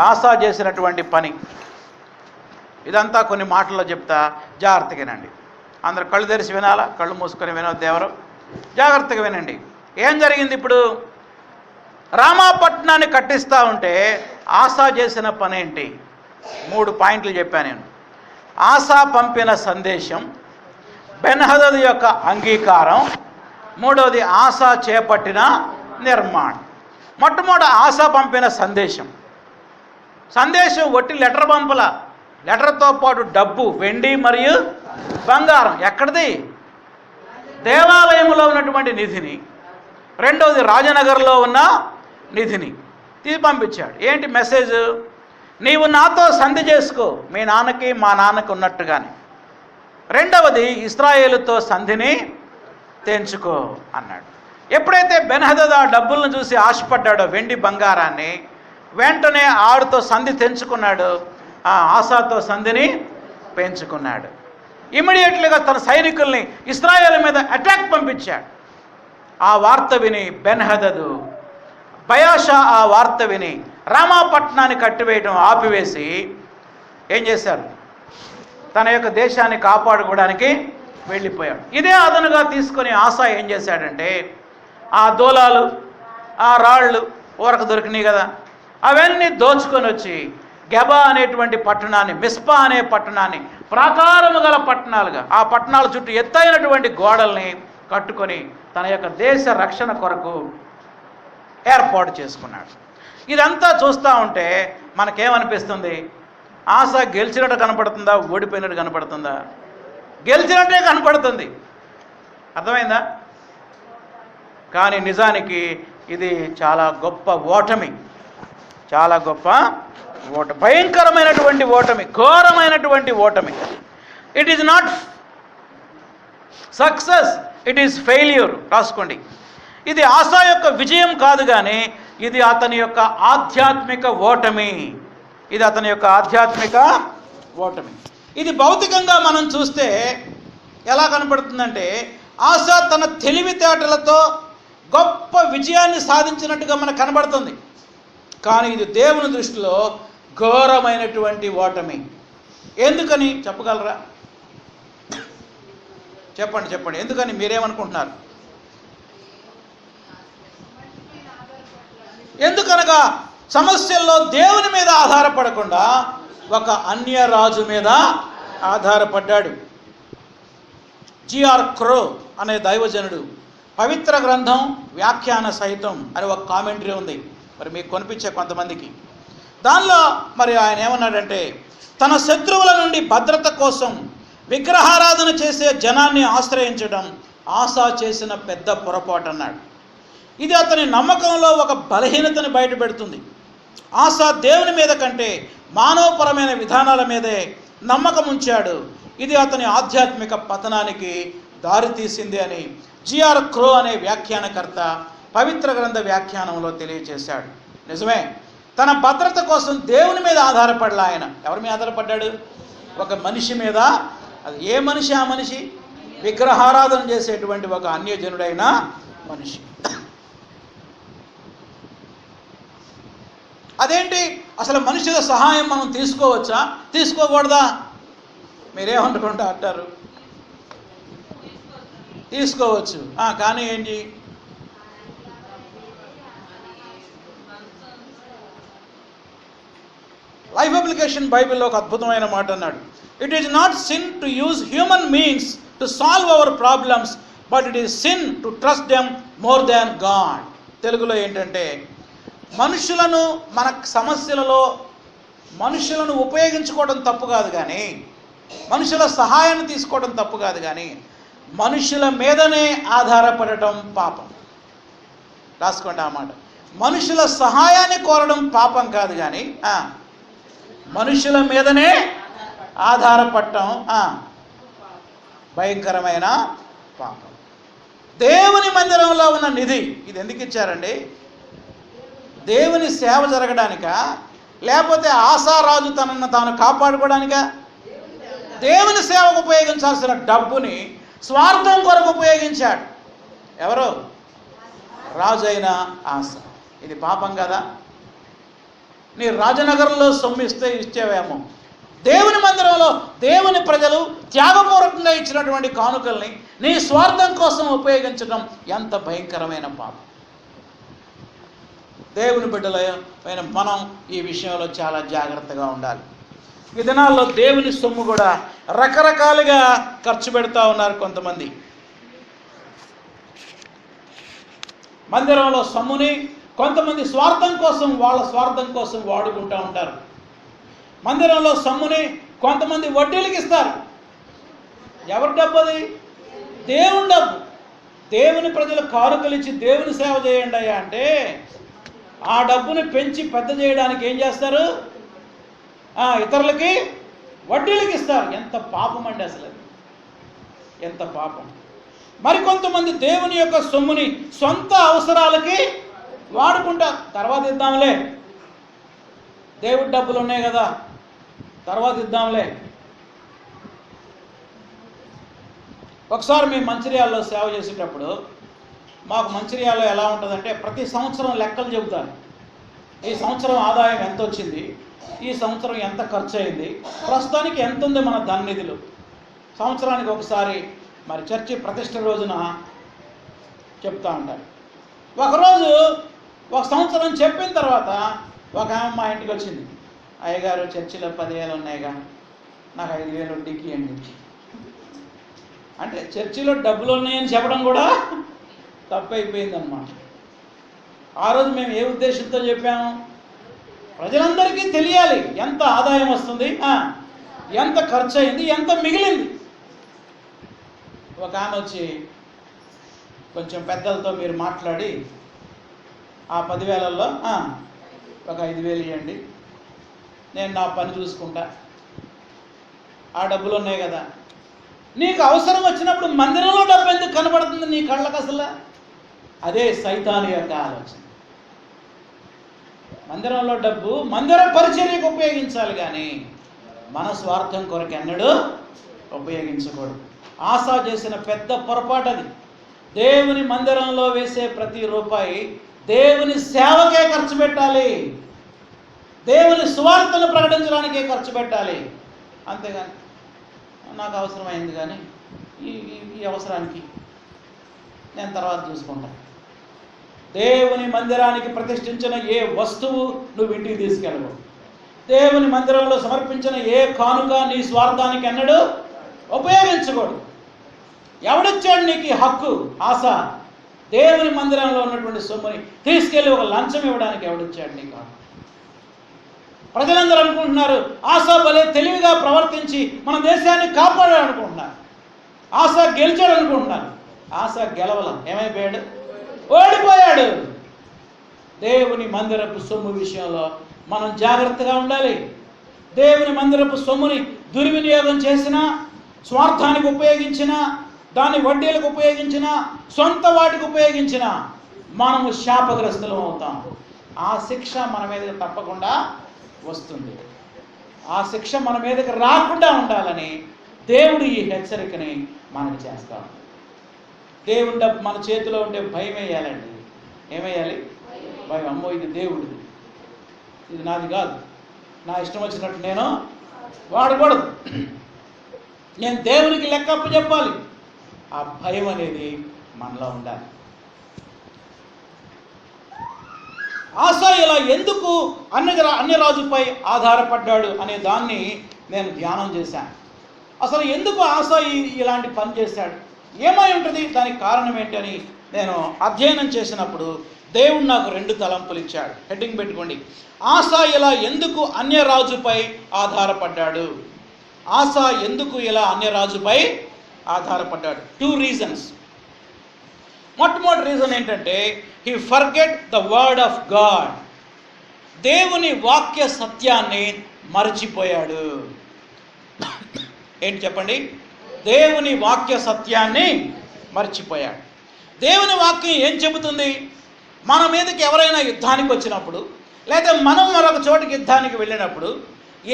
ఆసా చేసినటువంటి పని. ఇదంతా కొన్ని మాటల్లో చెప్తా, జాగ్రత్తగానండి. అందరు కళ్ళు తెరిచి వినాలా, కళ్ళు మూసుకొని వినొద్దు ఎవరు, జాగ్రత్తగా వినండి. ఏం జరిగింది? ఇప్పుడు రామాపట్నాన్ని కట్టిస్తూ ఉంటే ఆసా చేసిన పని ఏంటి? 3 పాయింట్లు చెప్పాను నేను. ఆసా పంపిన సందేశం, బెన్హదదు యొక్క అంగీకారం, మూడవది ఆసా చేపట్టిన నిర్మాణం. మొట్టమొదటి ఆసా పంపిన సందేశం ఒట్టి లెటర్ పంపల. లెటర్తో పాటు డబ్బు, వెండి మరియు బంగారం. ఎక్కడిది? దేవాలయంలో ఉన్నటువంటి నిధిని, రెండవది రాజనగర్లో ఉన్న నిధిని తీసి పంపించాడు. ఏంటి మెసేజ్? నీవు నాతో సంధి చేసుకో, మీ నాన్నకి మా నాన్నకి ఉన్నట్టుగానే. రెండవది ఇశ్రాయేలుతో సంధిని తెంచుకో అన్నాడు. ఎప్పుడైతే బెన్హదదు ఆ డబ్బులను చూసి ఆశపడ్డాడో, వెండి బంగారాన్ని, వెంటనే ఆడితో సంధి తెంచుకున్నాడు. ఆసాతో సంధిని పెంచుకున్నాడు. ఇమ్మీడియట్లీగా తన సైనికుల్ని ఇశ్రాయేలు మీద అటాక్ పంపించాడు. ఆ వార్త విని బెన్హదదు బయాషా ఆ వార్త విని రామాపట్నాన్ని కట్టివేయడం ఆపివేసి ఏం చేశారు, తన యొక్క దేశాన్ని కాపాడుకోవడానికి వెళ్ళిపోయాడు. ఇదే అదనుగా తీసుకొని ఆసా ఏం చేశాడంటే ఆ దూలాలు ఆ రాళ్ళు ఊరకు దొరికినాయి కదా, అవన్నీ దోచుకొని వచ్చి గెబా అనేటువంటి పట్టణాన్ని, మిస్పా అనే పట్టణాన్ని ప్రాకారము గల పట్టణాలుగా, ఆ పట్టణాల చుట్టూ ఎత్తైనటువంటి గోడల్ని కట్టుకొని తన యొక్క దేశ రక్షణ కొరకు ఏర్పాటు చేసుకున్నాడు. ఇదంతా చూస్తూ ఉంటే మనకేమనిపిస్తుంది? ఆశ గెలిచినట్టు కనపడుతుందా, ఓడిపోయినట్టు కనపడుతుందా? గెలిచినట్టే కనపడుతుంది. అర్థమైందా? కానీ నిజానికి ఇది చాలా గొప్ప ఓటమి, చాలా గొప్ప ఓటమి, భయంకరమైనటువంటి ఓటమి, ఘోరమైనటువంటి ఓటమి. It is not success, it is failure. రాసుకోండి. ఇది ఆశా యొక్క విజయం కాదు, కానీ ఇది అతని యొక్క ఆధ్యాత్మిక ఓటమి. ఇది అతని యొక్క ఆధ్యాత్మిక ఓటమి. ఇది భౌతికంగా మనం చూస్తే ఎలా కనపడుతుందంటే ఆశా తన తెలివితేటలతో గొప్ప విజయాన్ని సాధించినట్టుగా మనకు కనబడుతుంది. కానీ ఇది దేవుని దృష్టిలో ఘోరమైనటువంటి ఓటమి. ఎందుకని చెప్పగలరా? చెప్పండి చెప్పండి, ఎందుకని? మీరేమనుకుంటున్నారు? ఎందుకనగా సమస్యల్లో దేవుని మీద ఆధారపడకుండా ఒక అన్య రాజు మీద ఆధారపడ్డాడు. జిఆర్ క్రో అనే దైవజనుడు పవిత్ర గ్రంథం వ్యాఖ్యాన సహితం అని ఒక కామెంటరీ ఉంది, మరి మీకు కొనిపించే కొంతమందికి. దానిలో మరి ఆయన ఏమన్నాడంటే, తన శత్రువుల నుండి భద్రత కోసం విగ్రహారాధన చేసే జనాన్ని ఆశ్రయించడం ఆశా చేసిన పెద్ద పొరపాటు అన్నాడు. ఇది అతని నమ్మకంలో ఒక బలహీనతను బయటపెడుతుంది. ఆశా దేవుని మీద కంటే మానవపరమైన విధానాల మీదే నమ్మకం ఉంచాడు. ఇది అతని ఆధ్యాత్మిక పతనానికి దారితీసింది అని జిఆర్ క్రో అనే వ్యాఖ్యానకర్త పవిత్ర గ్రంథ వ్యాఖ్యానంలో తెలియజేశాడు. నిజమే, తన భద్రత కోసం దేవుని మీద ఆధారపడలా ఆయన. ఎవరి మీద ఆధారపడ్డాడు? ఒక మనిషి మీద. అది ఏ మనిషి? ఆ మనిషి విగ్రహారాధన చేసేటువంటి ఒక అన్యజనుడైన మనిషి. అదేంటి, అసలు మనుషుల సహాయం మనం తీసుకోవచ్చా, తీసుకోకూడదా? మీరేమనుకుంటా అంటారు? తీసుకోవచ్చు, కానీ ఏంటి? లైఫ్ అప్లికేషన్ బైబిల్లో ఒక అద్భుతమైన మాట అన్నాడు. It is not sin to use human means to solve our problems, but it is sin to trust them more than God. తెలుగులో ఏంటంటే, మనుషులను మన సమస్యలలో మనుషులను ఉపయోగించుకోవడం తప్పు కాదు, కానీ మనుషుల సహాయాన్ని తీసుకోవడం తప్పు కాదు, కానీ మనుషుల మీదనే ఆధారపడటం పాపం. రాసుకోండి ఆ మాట. మనుషుల సహాయాన్ని కోరడం పాపం కాదు, కానీ మనుషుల మీదనే ఆధారపడటం భయంకరమైన పాపం. దేవుని మందిరంలో ఉన్న నిధి ఇది ఎందుకు ఇచ్చారండి? దేవుని సేవ జరగడానికా, లేకపోతే ఆశారాజు తనను తాను కాపాడుకోవడానికా? దేవుని సేవకు ఉపయోగించాల్సిన డబ్బుని స్వార్థం కొరకు ఉపయోగించాడు. ఎవరు? రాజు అయిన ఆశ. ఇది పాపం కదా? నీ రాజనగరంలో సొమ్ము ఇచ్చేవేమో, దేవుని మందిరంలో దేవుని ప్రజలు త్యాగపూర్వకంగా ఇచ్చినటువంటి కానుకల్ని నీ స్వార్థం కోసం ఉపయోగించడం ఎంత భయంకరమైన పాపం. దేవుని బిడ్డలైన మనం ఈ విషయంలో చాలా జాగ్రత్తగా ఉండాలి. ఈ దినాల్లో దేవుని సొమ్ము కూడా రకరకాలుగా ఖర్చు పెడతా ఉన్నారు కొంతమంది. మందిరంలో సొమ్ముని కొంతమంది స్వార్థం కోసం, వాళ్ళ స్వార్థం కోసం వాడుకుంటూ ఉంటారు. మందిరంలో సొమ్ముని కొంతమంది వడ్డీలకు ఇస్తారు. ఎవరి డబ్బు అది? దేవుని డబ్బు. దేవుని ప్రజలు కానుకలు ఇచ్చి దేవుని సేవ చేయండి అయ్యా అంటే ఆ డబ్బుని పెంచి పెద్ద చేయడానికి ఏం చేస్తారు? ఇతరులకి వడ్డీలకు ఇస్తారు. ఎంత పాపం అండి అసలు అది, ఎంత పాపం. మరికొంతమంది దేవుని యొక్క సొమ్ముని సొంత అవసరాలకి వాడుకుంటారు. తర్వాత ఇద్దాంలే, దేవుడి డబ్బులు ఉన్నాయి కదా తర్వాత ఇద్దాంలే. ఒకసారి మేము మంచిర్యాలలో సేవ చేసేటప్పుడు మాకు మంచిర్యాలలో ఎలా ఉంటుందంటే ప్రతి సంవత్సరం లెక్కలు చెబుతారు. ఈ సంవత్సరం ఆదాయం ఎంత వచ్చింది, ఈ సంవత్సరం ఎంత ఖర్చు అయింది, ప్రస్తుతానికి ఎంత ఉంది మన ధననిధులు. సంవత్సరానికి ఒకసారి మరి చర్చి ప్రతిష్ట రోజున చెప్తూ ఉంటారు. ఒకరోజు ఒక సంవత్సరం చెప్పిన తర్వాత ఒక ఆమె మా ఇంటికి వచ్చింది. అయ్యగారు చర్చిలో 10,000 ఉన్నాయిగా, నాకు 5,000 వడ్డీకి ఇవ్వండి. అంటే చర్చిలో డబ్బులు ఉన్నాయని చెప్పడం కూడా తప్పైపోయిందన్నమాట. ఆ రోజు మేము ఏ ఉద్దేశంతో చెప్పాము, ప్రజలందరికీ తెలియాలి ఎంత ఆదాయం వస్తుంది, ఎంత ఖర్చు అయింది, ఎంత మిగిలింది. ఒక ఆమె వచ్చి కొంచెం పెద్దలతో మీరు మాట్లాడి ఆ 10,000లో ఒక 5,000 ఇవ్వండి, నేను నా పని చూసుకుంటా, ఆ డబ్బులు ఉన్నాయి కదా. నీకు అవసరం వచ్చినప్పుడు మందిరంలో డబ్బు ఎందుకు కనబడుతుంది నీ కళ్ళకు అసలు? అదే సైతాను యొక్క ఆలోచన. మందిరంలో డబ్బు మందిర పరిచర్యకు ఉపయోగించాలి కానీ మన స్వార్థం కొరకు ఎన్నడూ ఉపయోగించకూడదు. ఆశా చేసిన పెద్ద పొరపాటు అది. దేవుని మందిరంలో వేసే ప్రతి రూపాయి దేవుని సేవకే ఖర్చు పెట్టాలి, దేవుని సువార్తను ప్రకటించడానికే ఖర్చు పెట్టాలి. అంతేగాని నాకు అవసరమైంది కానీ ఈ అవసరానికి నేను తర్వాత చూసుకుంటా. దేవుని మందిరానికి ప్రతిష్ఠించిన ఏ వస్తువు నువ్వు ఇంటికి తీసుకెళ్ళవు. దేవుని మందిరంలో సమర్పించిన ఏ కానుక నీ స్వార్థానికి ఎన్నడూ ఉపయోగించకూడదు. ఎవడిచ్చాడు నీకు హక్కు, ఆశ? దేవుని మందిరంలో ఉన్నటువంటి సొమ్ముని తీసుకెళ్ళి ఒక లంచం ఇవ్వడానికి ఎవడిచ్చాడు నీకు హక్కు? ప్రజలందరూ అనుకుంటున్నారు ఆశ భలే తెలివిగా ప్రవర్తించి మన దేశాన్ని కాపాడాడు అనుకుంటున్నారు, ఆశ గెలిచాడు అనుకుంటున్నారు. ఆశ గెలవల, ఏమైపోయాడు? ఓడిపోయాడు. దేవుని మందిరపు సొమ్ము విషయంలో మనం జాగ్రత్తగా ఉండాలి. దేవుని మందిరపు సొమ్ముని దుర్వినియోగం చేసినా, స్వార్థానికి ఉపయోగించినా, దాన్ని వడ్డీలకు ఉపయోగించినా, సొంత వాటికి ఉపయోగించినా మనము శాపగ్రస్తులం అవుతాం. ఆ శిక్ష మన మీదకి తప్పకుండా వస్తుంది. ఆ శిక్ష మన మీదకి రాకుండా ఉండాలని దేవుడు ఈ హెచ్చరికని మనకు చేస్తాడు. దేవుని డబ్బు మన చేతిలో ఉంటే భయం వేయాలండి. ఏమేయాలి? భయం. అమ్మో ఇది దేవుడిది, ఇది నాది కాదు, నా ఇష్టం వచ్చినట్టు నేను వాడకూడదు, నేను దేవునికి లెక్కప్పు చెప్పాలి. ఆ భయం అనేది మనలో ఉండాలి. ఆశ ఇలా ఎందుకు అన్య రాజుపై ఆధారపడ్డాడు అనే దాన్ని నేను ధ్యానం చేశాను. అసలు ఎందుకు ఆశ ఇలాంటి పని చేశాడు, ఏమై ఉంటుంది, దానికి కారణం ఏంటని నేను అధ్యయనం చేసినప్పుడు దేవుడు నాకు 2 తలంపులు ఇచ్చాడు. హెడ్డింగ్ పెట్టుకోండి, ఆశ ఇలా ఎందుకు అన్యరాజుపై ఆధారపడ్డాడు. ఆశ ఎందుకు ఇలా అన్యరాజుపై ఆధారపడ్డాడు? 2 రీజన్స్. మొట్టమొదటి రీజన్ ఏంటంటే he forget the word of God. దేవుని వాక్య సత్యాన్ని మరచిపోయాడు. ఏంటి చెప్పండి? దేవుని వాక్య సత్యాన్ని మర్చిపోయాడు. దేవుని వాక్యం ఏం చెబుతుంది? మన మీదకి ఎవరైనా యుద్ధానికి వచ్చినప్పుడు, లేదా మనం మరొక చోటికి యుద్ధానికి వెళ్ళినప్పుడు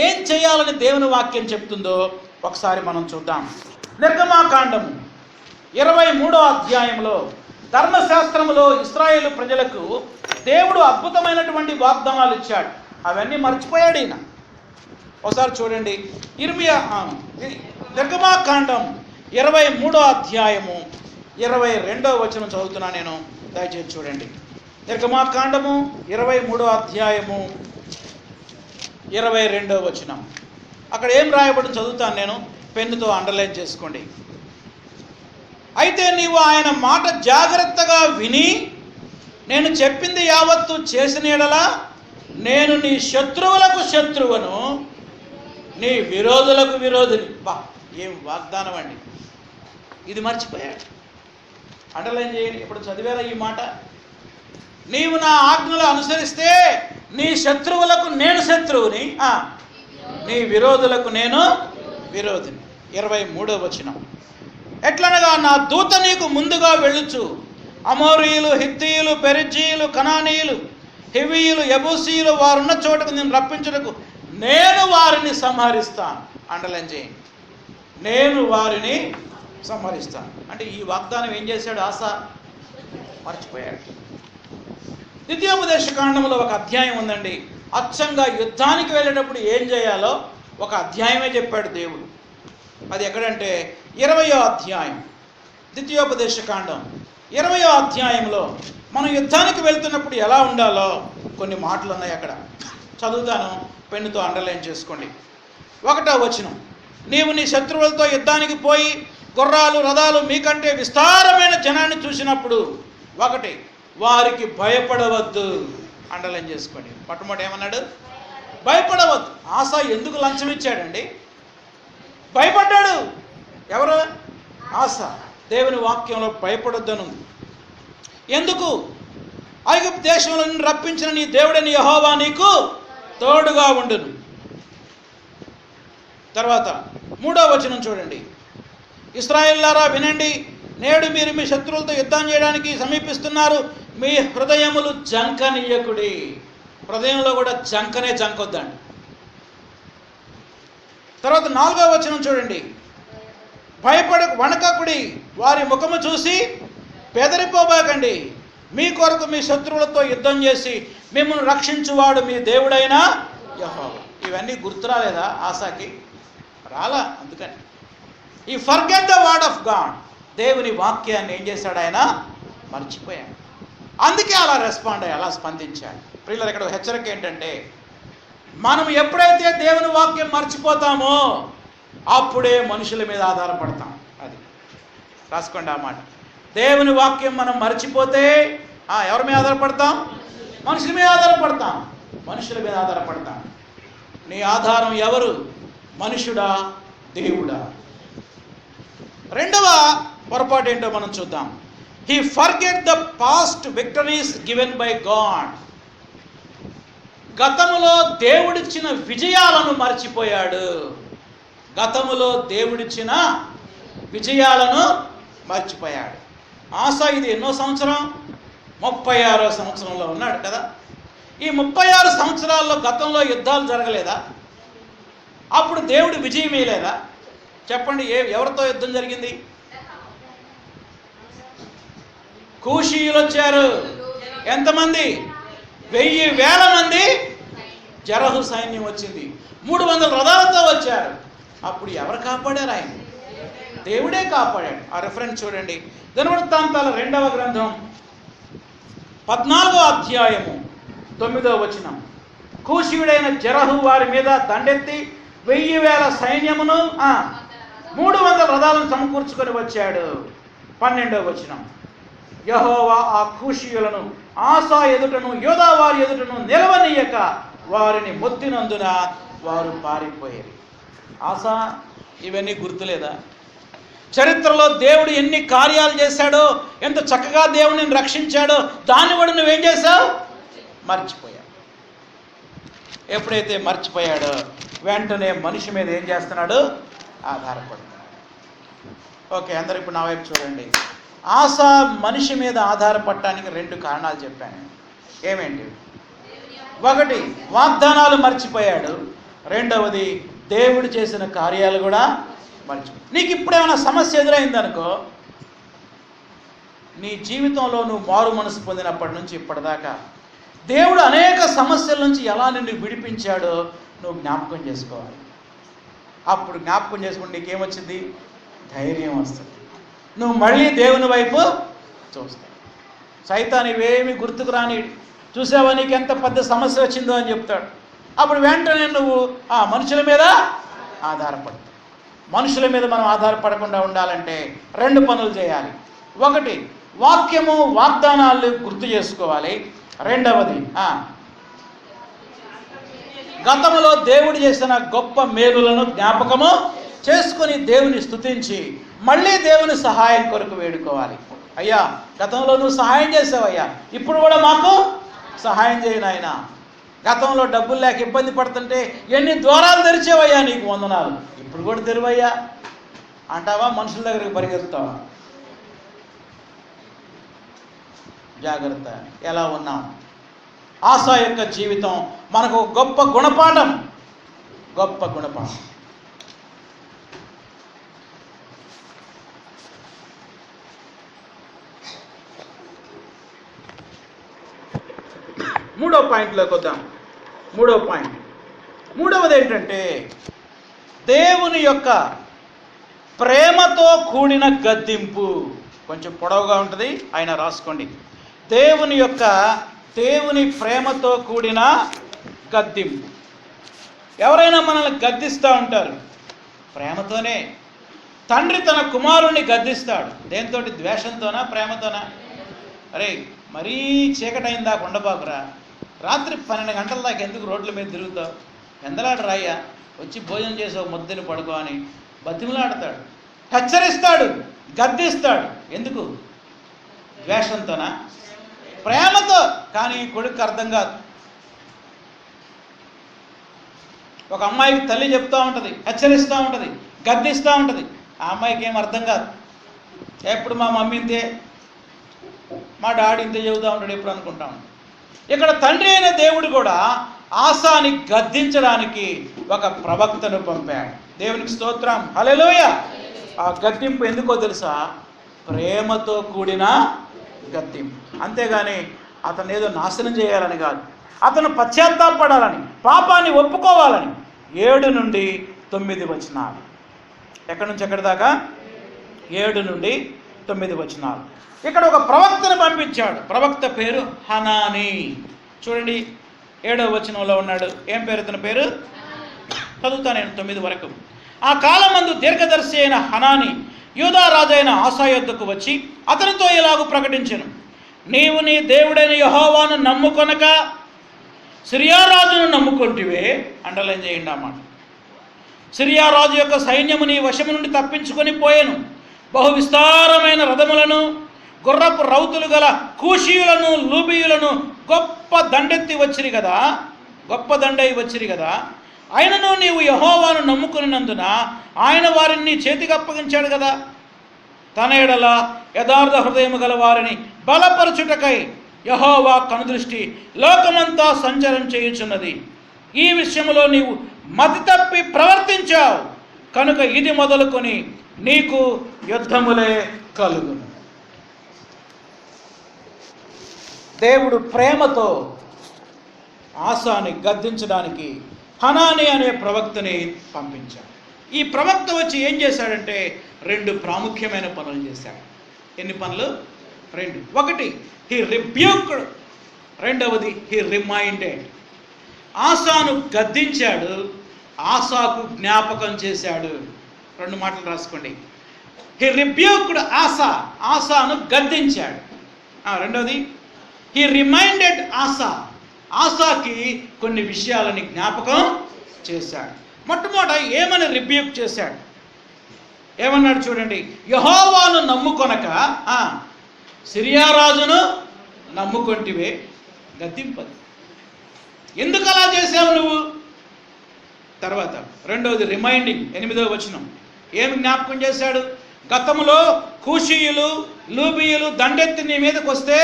ఏం చేయాలని దేవుని వాక్యం చెప్తుందో ఒకసారి మనం చూద్దాం. నిర్గమాకాండము 23వ అధ్యాయంలో ధర్మశాస్త్రములో ఇశ్రాయేలు ప్రజలకు దేవుడు అద్భుతమైనటువంటి వాగ్దానాలు ఇచ్చాడు. అవన్నీ మర్చిపోయాడు ఈయన. ఒకసారి చూడండి, నిర్గమాకాండం 23వ అధ్యాయము 22వ వచనం చదువుతున్నా నేను, దయచేసి చూడండి. నిర్గమాకాండము 23వ అధ్యాయము 22వ వచనం. అక్కడ ఏం రాయబడి చదువుతాను నేను, పెన్నుతో అండర్లైన్ చేసుకోండి. అయితే నీవు ఆయన మాట జాగ్రత్తగా విని నేను చెప్పింది యావత్తు చేసిన యెడల నేను నీ శత్రువులకు శత్రువును, నీ విరోధులకు విరోధిని. బా, ఏం వాగ్దానం అండి! ఇది మర్చిపోయాడు. అండర్లైన్ చేయండి. ఇప్పుడు చదివారా ఈ మాట? నీవు నా ఆజ్ఞలు అనుసరిస్తే నీ శత్రువులకు నేను శత్రువుని, నీ విరోధులకు నేను విరోధిని. 23వ వచనం. ఎట్లనగా నా దూత నీకు ముందుగా వెళ్ళుచు అమోరీయులు, హిత్తీయులు, పెరిజ్జీయులు, కనానీయులు, హివీయులు, యబూసీయులు వారున్న చోటకు నేను రప్పించుటకు నేను వారిని సంహరిస్తాను. అండర్లైన్ చేయండి, నేను వారిని సంహరిస్తాను. అంటే ఈ వాగ్దానం ఏం చేశాడు? ఆస మర్చిపోయాడు. ద్వితీయోపదేశ కాండంలో ఒక అధ్యాయం ఉందండి. అచ్చంగా యుద్ధానికి వెళ్ళేటప్పుడు ఏం చేయాలో ఒక అధ్యాయమే చెప్పాడు దేవుడు. అది ఎక్కడంటే 20వ అధ్యాయం, ద్వితీయోపదేశ కాండం 20వ అధ్యాయంలో మనం యుద్ధానికి వెళ్తున్నప్పుడు ఎలా ఉండాలో కొన్ని మాటలు ఉన్నాయి అక్కడ. చదువుతాను, పెన్నుతో అండర్లైన్ చేసుకోండి. 1వ వచనం, నీవు నీ శత్రువులతో యుద్ధానికి పోయి గుర్రాలు రథాలు మీకంటే విస్తారమైన జనాన్ని చూసినప్పుడు 1 వారికి భయపడవద్దు. అండర్లైన్ చేసుకోండి. మొట్టమొదటి ఏమన్నాడు? భయపడవద్దు. ఆస ఎందుకు లంచం ఇచ్చాడండి? భయపడ్డాడు. ఎవరు? ఆస. దేవుని వాక్యంలో భయపడొద్దను. ఎందుకు? ఐగుప్తు దేశంలో నుండి రప్పించిన నీ దేవుడని యెహోవా నీకు తోడుగా ఉండును. తర్వాత 3వ వచనం చూడండి. ఇశ్రాయేలులారా వినండి, నేడు మీరు మీ శత్రువులతో యుద్ధం చేయడానికి సమీపిస్తున్నారు. మీ హృదయములు జంకనీయకుడి. హృదయంలో కూడా జంకొద్దండి. తర్వాత 4వ వచనం చూడండి. వణకకుడి, వారి ముఖము చూసి బెదిరిపోబాకండి. మీ కొరకు మీ శత్రువులతో యుద్ధం చేసి మిమ్మల్ని రక్షించువాడు మీ దేవుడైన యెహోవా. ఇవన్నీ గుర్తురాలేదా ఆసాకి? రాలా. అందుకని ఈ forget the word of God, దేవుని వాక్యాన్ని ఏం చేశాడు ఆయన? మర్చిపోయాడు. అందుకే అలా రెస్పాండ్ అయ్యి అలా స్పందించాడు. ప్రియులారా, ఇక్కడ హెచ్చరిక ఏంటంటే, మనం ఎప్పుడైతే దేవుని వాక్యం మర్చిపోతామో అప్పుడే మనుషుల మీద ఆధారపడతాం. అది రాసుకోండి ఆ మాట. దేవుని వాక్యం మనం మర్చిపోతే ఎవరి మీద ఆధారపడతాం? మనుషుల మీద ఆధారపడతాం. మనుషుల మీద ఆధారపడతాం. నీ ఆధారం ఎవరు? మనుషుడా, దేవుడా? 2వ పొరపాటు ఏంటో మనం చూద్దాం. He forget the past victories given by God. గతములో దేవుడిచ్చిన విజయాలను మర్చిపోయాడు. గతములో దేవుడిచ్చిన విజయాలను మర్చిపోయాడు. ఆస ఇది ఎన్నో సంవత్సరం? 36వ సంవత్సరంలో ఉన్నాడు కదా. ఈ 36 సంవత్సరాల్లో గతంలో యుద్ధాలు జరగలేదా? అప్పుడు దేవుడు విజయం ఇయ్యలేదా? చెప్పండి, ఎవరితో యుద్ధం జరిగింది? కూషీయులు వచ్చారు. ఎంతమంది? 1000 మంది జరహు సైన్యం వచ్చింది. 300 రథాలతో వచ్చారు. అప్పుడు ఎవరు కాపాడారు? ఆయన దేవుడే కాపాడాడు. ఆ రెఫరెన్స్ చూడండి. దినవృత్తాంతాల 2వ గ్రంథం 14వ అధ్యాయము 9వ వచనం. కూషీయుడైన జరహు వారి మీద దండెత్తి 1000 సైన్యమును 300 రథాలను సమకూర్చుకొని వచ్చాడు. 12వ వచనం. యెహోవా ఆ కూషీయులను ఆసా ఎదుటను యోధా వారి ఎదుటను నిలవనీయక వారిని మొత్తినందున వారు పారిపోయారు. ఆసా ఇవన్నీ గుర్తులేదా? చరిత్రలో దేవుడు ఎన్ని కార్యాలు చేశాడో, ఎంత చక్కగా దేవుడిని రక్షించాడో, దాన్ని కూడా నువ్వేం చేశావు? మర్చిపోయావు. ఎప్పుడైతే మర్చిపోయాడో వెంటనే మనిషి మీద ఏం చేస్తున్నాడు? ఆధారపడుతున్నాడు. ఓకే, అందరూ ఇప్పుడు నా వైపు చూడండి. ఆస మనిషి మీద ఆధారపడటానికి 2 కారణాలు చెప్పాను. ఏమేంటి? 1 వాగ్దానాలు మర్చిపోయాడు. 2వది దేవుడు చేసిన కార్యాలు కూడా మర్చిపోయాడు. నీకు ఇప్పుడేమైనా సమస్య ఎదురైందనుకో, నీ జీవితంలో నువ్వు మారు మనసు పొందినప్పటి నుంచి ఇప్పటిదాకా దేవుడు అనేక సమస్యల నుంచి ఎలా నిన్ను విడిపించాడో నువ్వు జ్ఞాపకం చేసుకోవాలి. అప్పుడు జ్ఞాపకం చేసుకుంటే నీకేమొచ్చింది? ధైర్యం వస్తుంది. నువ్వు మళ్ళీ దేవుని వైపు చూస్తావు. సైతాన్ ఇవేమి గుర్తుకు రాని, చూసావా నీకు ఎంత పెద్ద సమస్య వచ్చిందో అని చెప్తాడు. అప్పుడు వెంటనే నువ్వు మనుషుల మీద ఆధారపడతావు. మనుషుల మీద మనం ఆధారపడకుండా ఉండాలంటే 2 పనులు చేయాలి. 1 వాక్యము వాగ్దానాలు గుర్తు చేసుకోవాలి. 2వది గతంలో దేవుడు చేసిన గొప్ప మేలులను జ్ఞాపకము చేసుకొని దేవుని స్తుతించి మళ్ళీ దేవుని సహాయం కొరకు వేడుకోవాలి. అయ్యా, గతంలో నువ్వు సహాయం చేసావయ్యా, ఇప్పుడు కూడా మాకు సహాయం చేయను ఆయన. గతంలో డబ్బులు లేక ఇబ్బంది పడుతుంటే ఎన్ని ద్వారాలు తెరిచేవయ్యా, నీకు వందనాలు. ఇప్పుడు కూడా తెరువయ్యా అంటావా? మనుషుల దగ్గరికి పరిగెత్తుతావా? జాగ్రత్త. ఎలా ఉన్నాం? ఆసా యొక్క జీవితం మనకు గొప్ప గుణపాఠం. గొప్ప గుణపాఠం. మూడో పాయింట్లోకి వద్దాం. మూడవది ఏంటంటే దేవుని యొక్క ప్రేమతో కూడిన గద్దింపు. కొంచెం పొడవుగా ఉంటుంది, ఆయన రాసుకోండి. దేవుని ప్రేమతో కూడిన గద్దింపు. ఎవరైనా మనల్ని గద్దిస్తూ ఉంటారు, ప్రేమతోనే. తండ్రి తన కుమారుణ్ణి గద్దిస్తాడు. దేంతో? ద్వేషంతోనా, ప్రేమతోనా? అరే మరీ చీకటైన దాకా ఉండబాకురా, రాత్రి 12 గంటల దాకా ఎందుకు రోడ్ల మీద తిరుగుతావు, ఎందలాడు రాయ్యా, వచ్చి భోజనం చేసావు, ముద్దని పడుకో అని బతిమలాడతాడు, హెచ్చరిస్తాడు, గద్దిస్తాడు. ఎందుకు? ద్వేషంతోనా, ప్రేమతో? కానీ కొడుకు అర్థం కాదు. ఒక అమ్మాయికి తల్లి చెప్తూ ఉంటుంది, హెచ్చరిస్తూ ఉంటుంది, గద్దిస్తూ ఉంటుంది. ఆ అమ్మాయికి ఏం అర్థం కాదు. ఎప్పుడు మా మమ్మీ ఇంతే, మా డాడీ ఇంతే చెబుతూ ఉంటాడు ఎప్పుడు అనుకుంటా ఉంటాడు. ఇక్కడ తండ్రి అయిన దేవుడు కూడా ఆసాని గద్దించడానికి ఒక ప్రవక్తను పంపాడు. దేవునికి స్తోత్రం, హల్లెలూయా. ఆ గద్దింపు ఎందుకో తెలుసా? ప్రేమతో కూడిన గద్దింపు. అంతేగాని అతను ఏదో నాశనం చేయాలని కాదు, అతను పశ్చాత్తాపడాలని, పాపాన్ని ఒప్పుకోవాలని. 7 నుండి 9 వచనాలు. ఎక్కడి నుంచి ఎక్కడి దాకా? 7 నుండి 9 వచనాలు. ఇక్కడ ఒక ప్రవక్తను పంపించాడు. ప్రవక్త పేరు హనానీ. చూడండి 7వ వచనంలో ఉన్నాడు. ఏం పేరు ఇతని పేరు? చదువుతా నేను 9 వరకు. ఆ కాలమందు దీర్ఘదర్శి అయిన హనానీ యూదా రాజైన ఆసా యొద్దకు వచ్చి అతనితో ఇలాగూ ప్రకటించెను, నీవు నీ దేవుడైన యెహోవాను నమ్ముకొనక సిరియా రాజును నమ్ముకొంటివే. అండర్లైన్ చేయండి అన్నమాట. సిరియా రాజు యొక్క సైన్యము నీ వశము నుండి తప్పించుకొని పోయెను. బహు విస్తారమైన రథములను, గుర్రపు రౌతులు గల కూషీయులను, లూబీయులను గొప్ప దండెత్తి వచ్చిరి కదా, గొప్ప దండై వచ్చిరి కదా. ఆయనను నీవు యెహోవాను నమ్ముకున్నందున ఆయన వారిని నీ చేతికి అప్పగించాడు కదా. తన ఎడల యథార్థ హృదయము గల వారిని బలపరచుటకై యెహోవా కనుదృష్టి లోకమంతా సంచారం చేయుచున్నది. ఈ విషయంలో నీవు మతి తప్పి ప్రవర్తించావు కనుక ఇది మొదలుకొని నీకు యుద్ధములే కలుగును. దేవుడు ప్రేమతో ఆసాని గద్దించడానికి హనానీ అనే ప్రవక్తని పంపించాడు. ఈ ప్రవక్త వచ్చి ఏం చేశాడంటే 2 ప్రాముఖ్యమైన పనులు చేశాడు. ఎన్ని పనులు? 2. ఒకటి హీ రిబ్యూక్డ్, రెండవది హీ రిమైండెడ్. ఆసాను గద్దించాడు, ఆసాకు జ్ఞాపకం చేశాడు. 2 మాటలు రాసుకోండి. హీ రిబ్యూక్డ్ ఆసా, ఆసాను గద్దించాడు. రెండవది హీ రిమైండెడ్ ఆసా, ఆసాకి కొన్ని విషయాలని జ్ఞాపకం చేశాడు. మొట్టమొదట ఏమని రిబ్యూక్ చేశాడు? ఏమన్నాడు చూడండి. యెహోవాను నమ్ముకొనక సిరియా రాజును నమ్ముకొంటివే. గద్దింపది. ఎందుకు అలా చేసావు నువ్వు? తర్వాత రెండవది రిమైండింగ్. 8వ వచనం. ఏమి జ్ఞాపకం చేశాడు? గతంలో కూషీయులు, లూబీయులు దండెత్తి నీ మీదకి వస్తే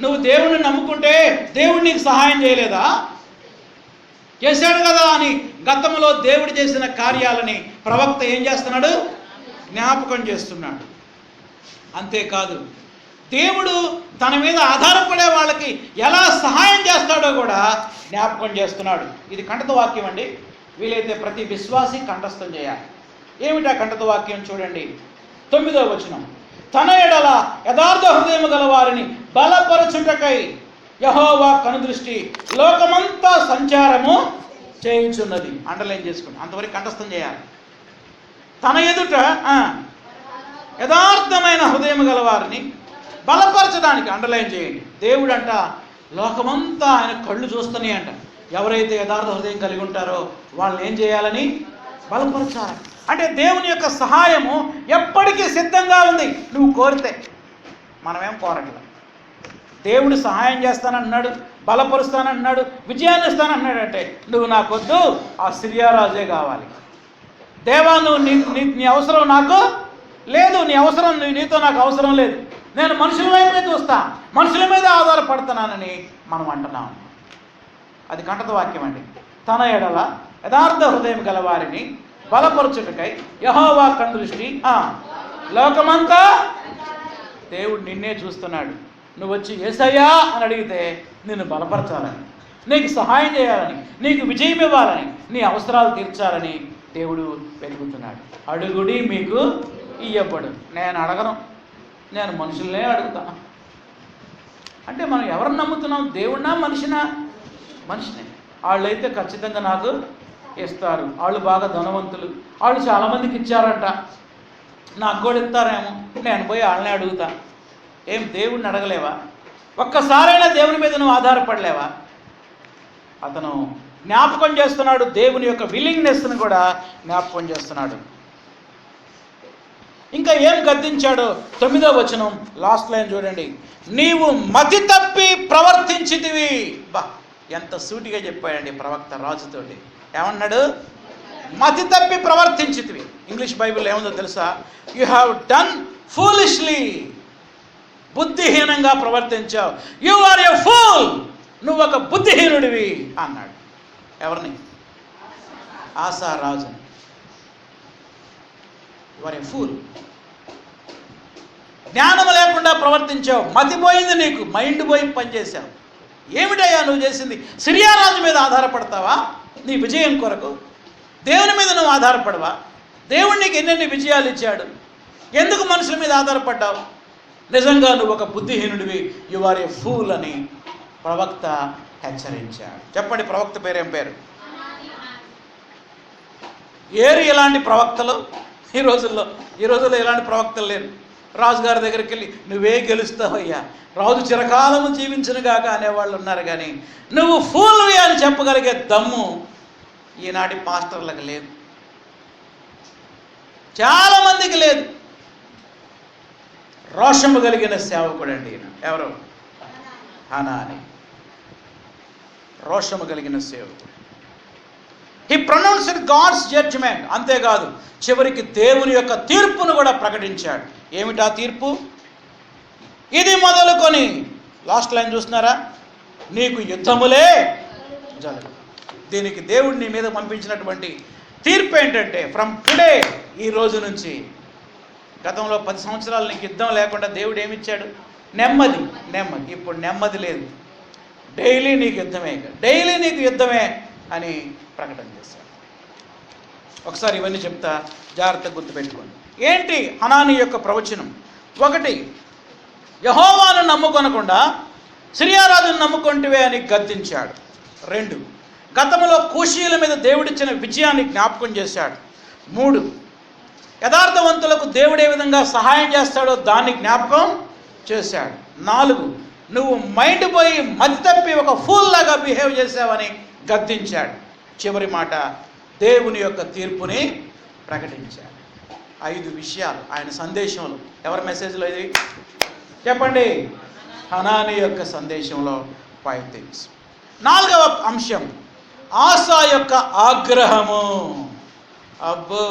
నువ్వు దేవుణ్ణి నమ్ముకుంటే దేవుడు నీకు సహాయం చేయలేదా? చేశాడు కదా అని గతంలో దేవుడు చేసిన కార్యాలని ప్రవక్త ఏం చేస్తున్నాడు? జ్ఞాపకం చేస్తున్నాడు. అంతేకాదు దేవుడు తన మీద ఆధారపడే వాళ్ళకి ఎలా సహాయం చేస్తాడో కూడా జ్ఞాపకం చేస్తున్నాడు. ఇది కంఠత వాక్యం అండి. వీలైతే ప్రతి విశ్వాసి కంఠస్థం చేయాలి. ఏమిటా కంఠత వాక్యం? చూడండి 9వ వచనం. తన ఎడల యథార్థ హృదయము గల వారిని బలపరచుటకై యెహోవా కనుదృష్టి లోకమంతా సంచారము చేయించున్నది. అండర్లైన్ చేసుకోండి. అంతవరకు కంఠస్థం చేయాలి. తన ఎదుట యథార్థమైన హృదయం గల వారిని బలపరచడానికి అండర్లైన్ చేయండి. దేవుడు అంట లోకమంతా ఆయన కళ్ళు చూస్తూనే అంట ఎవరైతే యథార్థ హృదయం కలిగి ఉంటారో వాళ్ళని ఏం చేయాలని? బలపరచాలి. అంటే దేవుని యొక్క సహాయము ఎప్పటికీ సిద్ధంగా ఉంది. నువ్వు కోరితే. మనమేం కోరట్లేదు. దేవుడు సహాయం చేస్తానన్నాడు, బలపరుస్తానన్నాడు, విజయాన్ని ఇస్తానన్నాడు. అంటే నువ్వు నాకొద్దు, ఆ సిరియా రాజే కావాలి. దేవా నువ్వు నీ అవసరం నాకు లేదు, నీ అవసరం నీతో నాకు అవసరం లేదు, నేను మనుషుల వైపే చూస్తా, మనుషుల మీద ఆధారపడుతున్నానని మనం అంటున్నాం. అది కంఠత వాక్యం అండి. తన ఎడల యథార్థ హృదయం గల వారిని బలపరచుటకై యెహోవా కనుదృష్టి లోకమంతా. దేవుడు నిన్నే చూస్తున్నాడు. నువ్వు వచ్చి యేసయ్యా అని అడిగితే నిన్ను బలపరచాలని, నీకు సహాయం చేయాలని, నీకు విజయం ఇవ్వాలని, నీ అవసరాలు తీర్చాలని దేవుడు వెతుకుతున్నాడు. అడుగుడి మీకు ఇయ్యబడు. నేను అడగను, నేను మనుషులనే అడుగుతాను. అంటే మనం ఎవరిని నమ్ముతున్నాం? దేవుడినా మనిషినా? మనిషినే. వాళ్ళైతే ఖచ్చితంగా నాకు ఇస్తారు, వాళ్ళు బాగా ధనవంతులు, వాళ్ళు చాలామందికి ఇచ్చారంట, నాకు కూడా ఇస్తారేమో, నేను పోయి వాళ్ళనే అడుగుతా. ఏం దేవుడిని అడగలేవా? ఒక్కసారైనా దేవుని మీద నువ్వు ఆధారపడలేవా? అతను జ్ఞాపకం చేస్తున్నాడు, దేవుని యొక్క విల్లింగ్నెస్ని కూడా జ్ఞాపకం చేస్తున్నాడు. ఇంకా ఏం గద్దించాడో 9వ వచనం లాస్ట్ లైన్ చూడండి. నీవు మతి తప్పి ప్రవర్తించితివి. బా, ఎంత సూటిగా చెప్పాడండి ప్రవక్త రాజుతోటి. ఏమన్నాడు? మతి తప్పి ప్రవర్తించితివి. ఇంగ్లీష్ బైబిల్ ఏముందో తెలుసా? You have done foolishly. బుద్ధిహీనంగా ప్రవర్తించావు. You are a fool. నువ్వు ఒక బుద్ధిహీనుడివి అన్నాడు. ఎవరిని? ఆసా రాజుని. You are a fool. జ్ఞానం లేకుండా ప్రవర్తించావు, మతిపోయింది నీకు, మైండ్ పోయి పనిచేసావు. ఏమిటయ్యా నువ్వు చేసింది? సిరియా రాజు మీద ఆధారపడతావా నీ విజయం కొరకు? దేవుని మీద నువ్వు ఆధారపడవా? దేవుడు నీకు ఎన్నెన్ని విజయాలు ఇచ్చాడు, ఎందుకు మనుషుల మీద ఆధారపడ్డావు? నిజంగా నువ్వు ఒక బుద్ధిహీనుడివి. యు ఆర్ ఏ ఫూల్ అని ప్రవక్త హెచ్చరించాడు. చెప్పండి, ప్రవక్త పేరు ఏం పేరు? ఏరు ఎలాంటి ప్రవక్తలు ఈ రోజుల్లో ఎలాంటి ప్రవక్తలు లేరు. రాజుగారి దగ్గరికి వెళ్ళి నువ్వే గెలుస్తావయ్యా, రాజు చిరకాలము జీవించును గాక అనేవాళ్ళు ఉన్నారు. కానీ నువ్వు ఫూల్ అని చెప్పగలిగే దమ్ము ఈనాటి పాస్టర్లకు లేదు, చాలామందికి లేదు. రోషము కలిగిన సేవకుడు అండి ఈయన. ఎవరు? హనాని. రోషము కలిగిన సేవకుడు. He pronounced God's judgement. అంతేకాదు, చివరికి దేవుని యొక్క తీర్పును కూడా ప్రకటించాడు. ఏమిటా తీర్పు? ఇది మొదలుకొని లాస్ట్ లైన్ చూస్తున్నారా? నీకు యుద్ధములే జరుగు. దీనికి దేవుడు నీ మీద పంపించినటువంటి తీర్పు ఏంటంటే, ఫ్రమ్ టుడే, ఈ రోజు నుంచి. గతంలో 10 సంవత్సరాలు నీకు యుద్ధం లేకుండా దేవుడు ఏమిచ్చాడు? నెమ్మది. ఇప్పుడు నెమ్మది లేదు, డైలీ నీకు యుద్ధమే అని ప్రకటన చేశాడు. ఒకసారి ఇవన్నీ చెప్తా, జాగ్రత్తగా గుర్తుపెట్టుకోండి. ఏంటి హనానీ యొక్క ప్రవచనం? 1, యెహోవాను నమ్ముకొనకుండా సిరియా రాజును నమ్ముకొంటివే అని గద్దించాడు. 2, గతంలో కూషీయుల మీద దేవుడిచ్చిన విజయాన్ని జ్ఞాపకం చేశాడు. 3, యథార్థవంతులకు దేవుడు ఏ విధంగా సహాయం చేస్తాడో దాన్ని జ్ఞాపకం చేశాడు. 4, నువ్వు మైండ్ పోయి మతి తప్పి ఒక ఫూల్ లాగా బిహేవ్ చేసావని గద్దించాడు. చివరి మాట, దేవుని యొక్క తీర్పుని ప్రకటించాడు. 5 విషయాలు ఆయన సందేశంలో. ఎవరి మెసేజ్లో ఇది? చెప్పండి, హనానీ యొక్క సందేశంలో 5 things. 4వ అంశం, ఆసా యొక్క ఆగ్రహము. అబ్బో,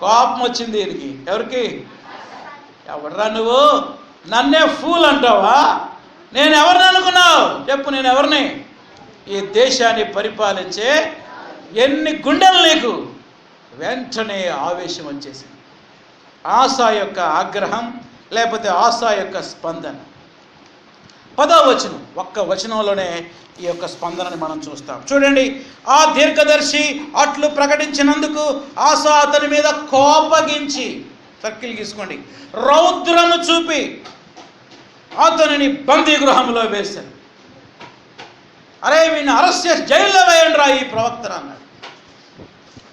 కోపం వచ్చింది దీనికి. ఎవరికి? ఎవడరా నువ్వు? నన్నే ఫూల్ అంటావా? నేను ఎవరిని అనుకున్నావు? చెప్పు, నేను ఎవరిని? ఈ దేశాన్ని పరిపాలించే ఎన్ని గుండెలు నీకు? వెంటనే ఆవేశం వచ్చేసింది. ఆసా యొక్క ఆగ్రహం, లేకపోతే ఆసా యొక్క స్పందన. 10వ వచనం, ఒక్క వచనంలోనే ఈ యొక్క స్పందనని మనం చూస్తాం. చూడండి, ఆ దీర్ఘదర్శి అట్లు ప్రకటించినందుకు ఆసా అతని మీద కోపగించి, సర్కిల్ గీసుకోండి, రౌద్రము చూపి అతనిని బందీ గృహంలో వేశాడు. అరే, వీడిని అరెస్ట్ చేసి జైల్లో వేయండి రా ఈ ప్రవక్తను అన్నాడు.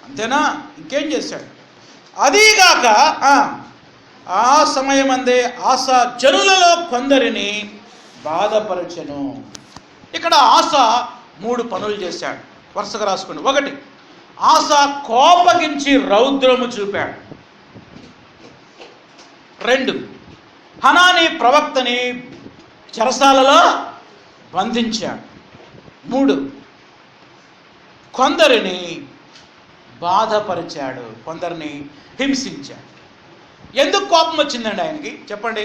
అంతేనా? ఇంకేం చేశాడు? అదీగాక ఆ సమయమందే ఆసా జనులలో కొందరిని బాధపరచెను. ఇక్కడ ఆసా 3 పనులు చేశాడు. వరుసగా రాసుకోండి. 1, ఆసా కోపగించి రౌద్రము చూపాడు. 2, హనానీ ప్రవక్తని చెరసాలలో బంధించాడు. 3, కొందరిని బాధపరిచాడు, కొందరిని హింసించాడు. ఎందుకు కోపం వచ్చిందండి ఆయనకి? చెప్పండి.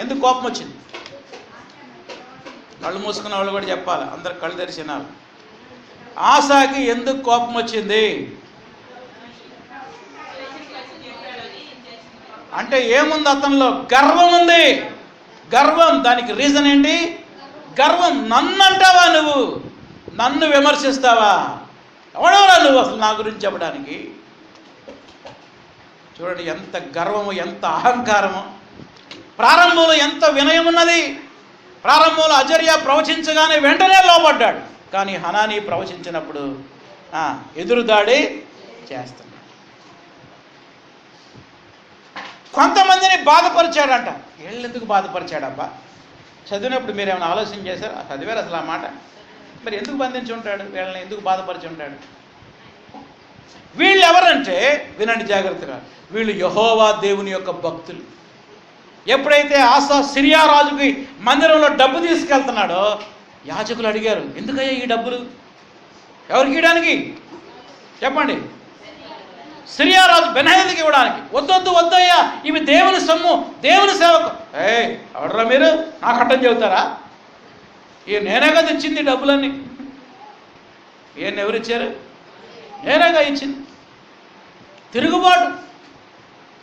ఎందుకు కోపం వచ్చింది? కళ్ళు మూసుకున్న వాళ్ళు కూడా చెప్పాలి, అందరు కళ్ళు తెరిచి వినాలి. ఆసాకి ఎందుకు కోపం వచ్చింది అంటే ఏముంది అతనిలో? గర్వం ఉంది. గర్వం. దానికి రీజన్ ఏంటి? గర్వం. నన్ను అంటావా నువ్వు? నన్ను విమర్శిస్తావా? ఎవడవరా నువ్వు అసలు నా గురించి చెప్పడానికి? చూడండి ఎంత గర్వము, ఎంత అహంకారము. ప్రారంభంలో ఎంత వినయం ఉన్నది. ప్రారంభంలో అజర్యా ప్రవచించగానే వెంటనే లోబడ్డాడు. కానీ హనానీ ప్రవచించినప్పుడు ఎదురుదాడి చేస్తున్నాడు. కొంతమందిని బాధపరిచాడంట. వీళ్ళెందుకు బాధపరిచాడబ్బా? చదివినప్పుడు మీరు ఏమైనా ఆలోచన చేశారు? చదివారు అసలు ఆ మాట? మరి ఎందుకు బంధించి ఉంటాడు? వీళ్ళని ఎందుకు బాధపరిచి ఉంటాడు? వీళ్ళు ఎవరంటే, వినండి జాగ్రత్తగా, వీళ్ళు యెహోవా దేవుని యొక్క భక్తులు. ఎప్పుడైతే ఆసా సిరియా రాజుకి మందిరంలో డబ్బు తీసుకెళ్తున్నాడో యాజకులు అడిగారు, ఎందుకయ్యా ఈ డబ్బులు? ఎవరికి ఇవ్వడానికి చెప్పండి? సిరియా రాజు బెన్హదదుకి ఇవ్వడానికి. వద్దయ్యా, ఇవి దేవుని సొమ్ము, దేవుని సేవకు. ఎవడరా మీరు? నాకు అడ్డం చెబుతారా? నేనే కదా ఇచ్చింది డబ్బులన్నీ. ఎవరిచ్చారు? నేనేగా ఇచ్చింది.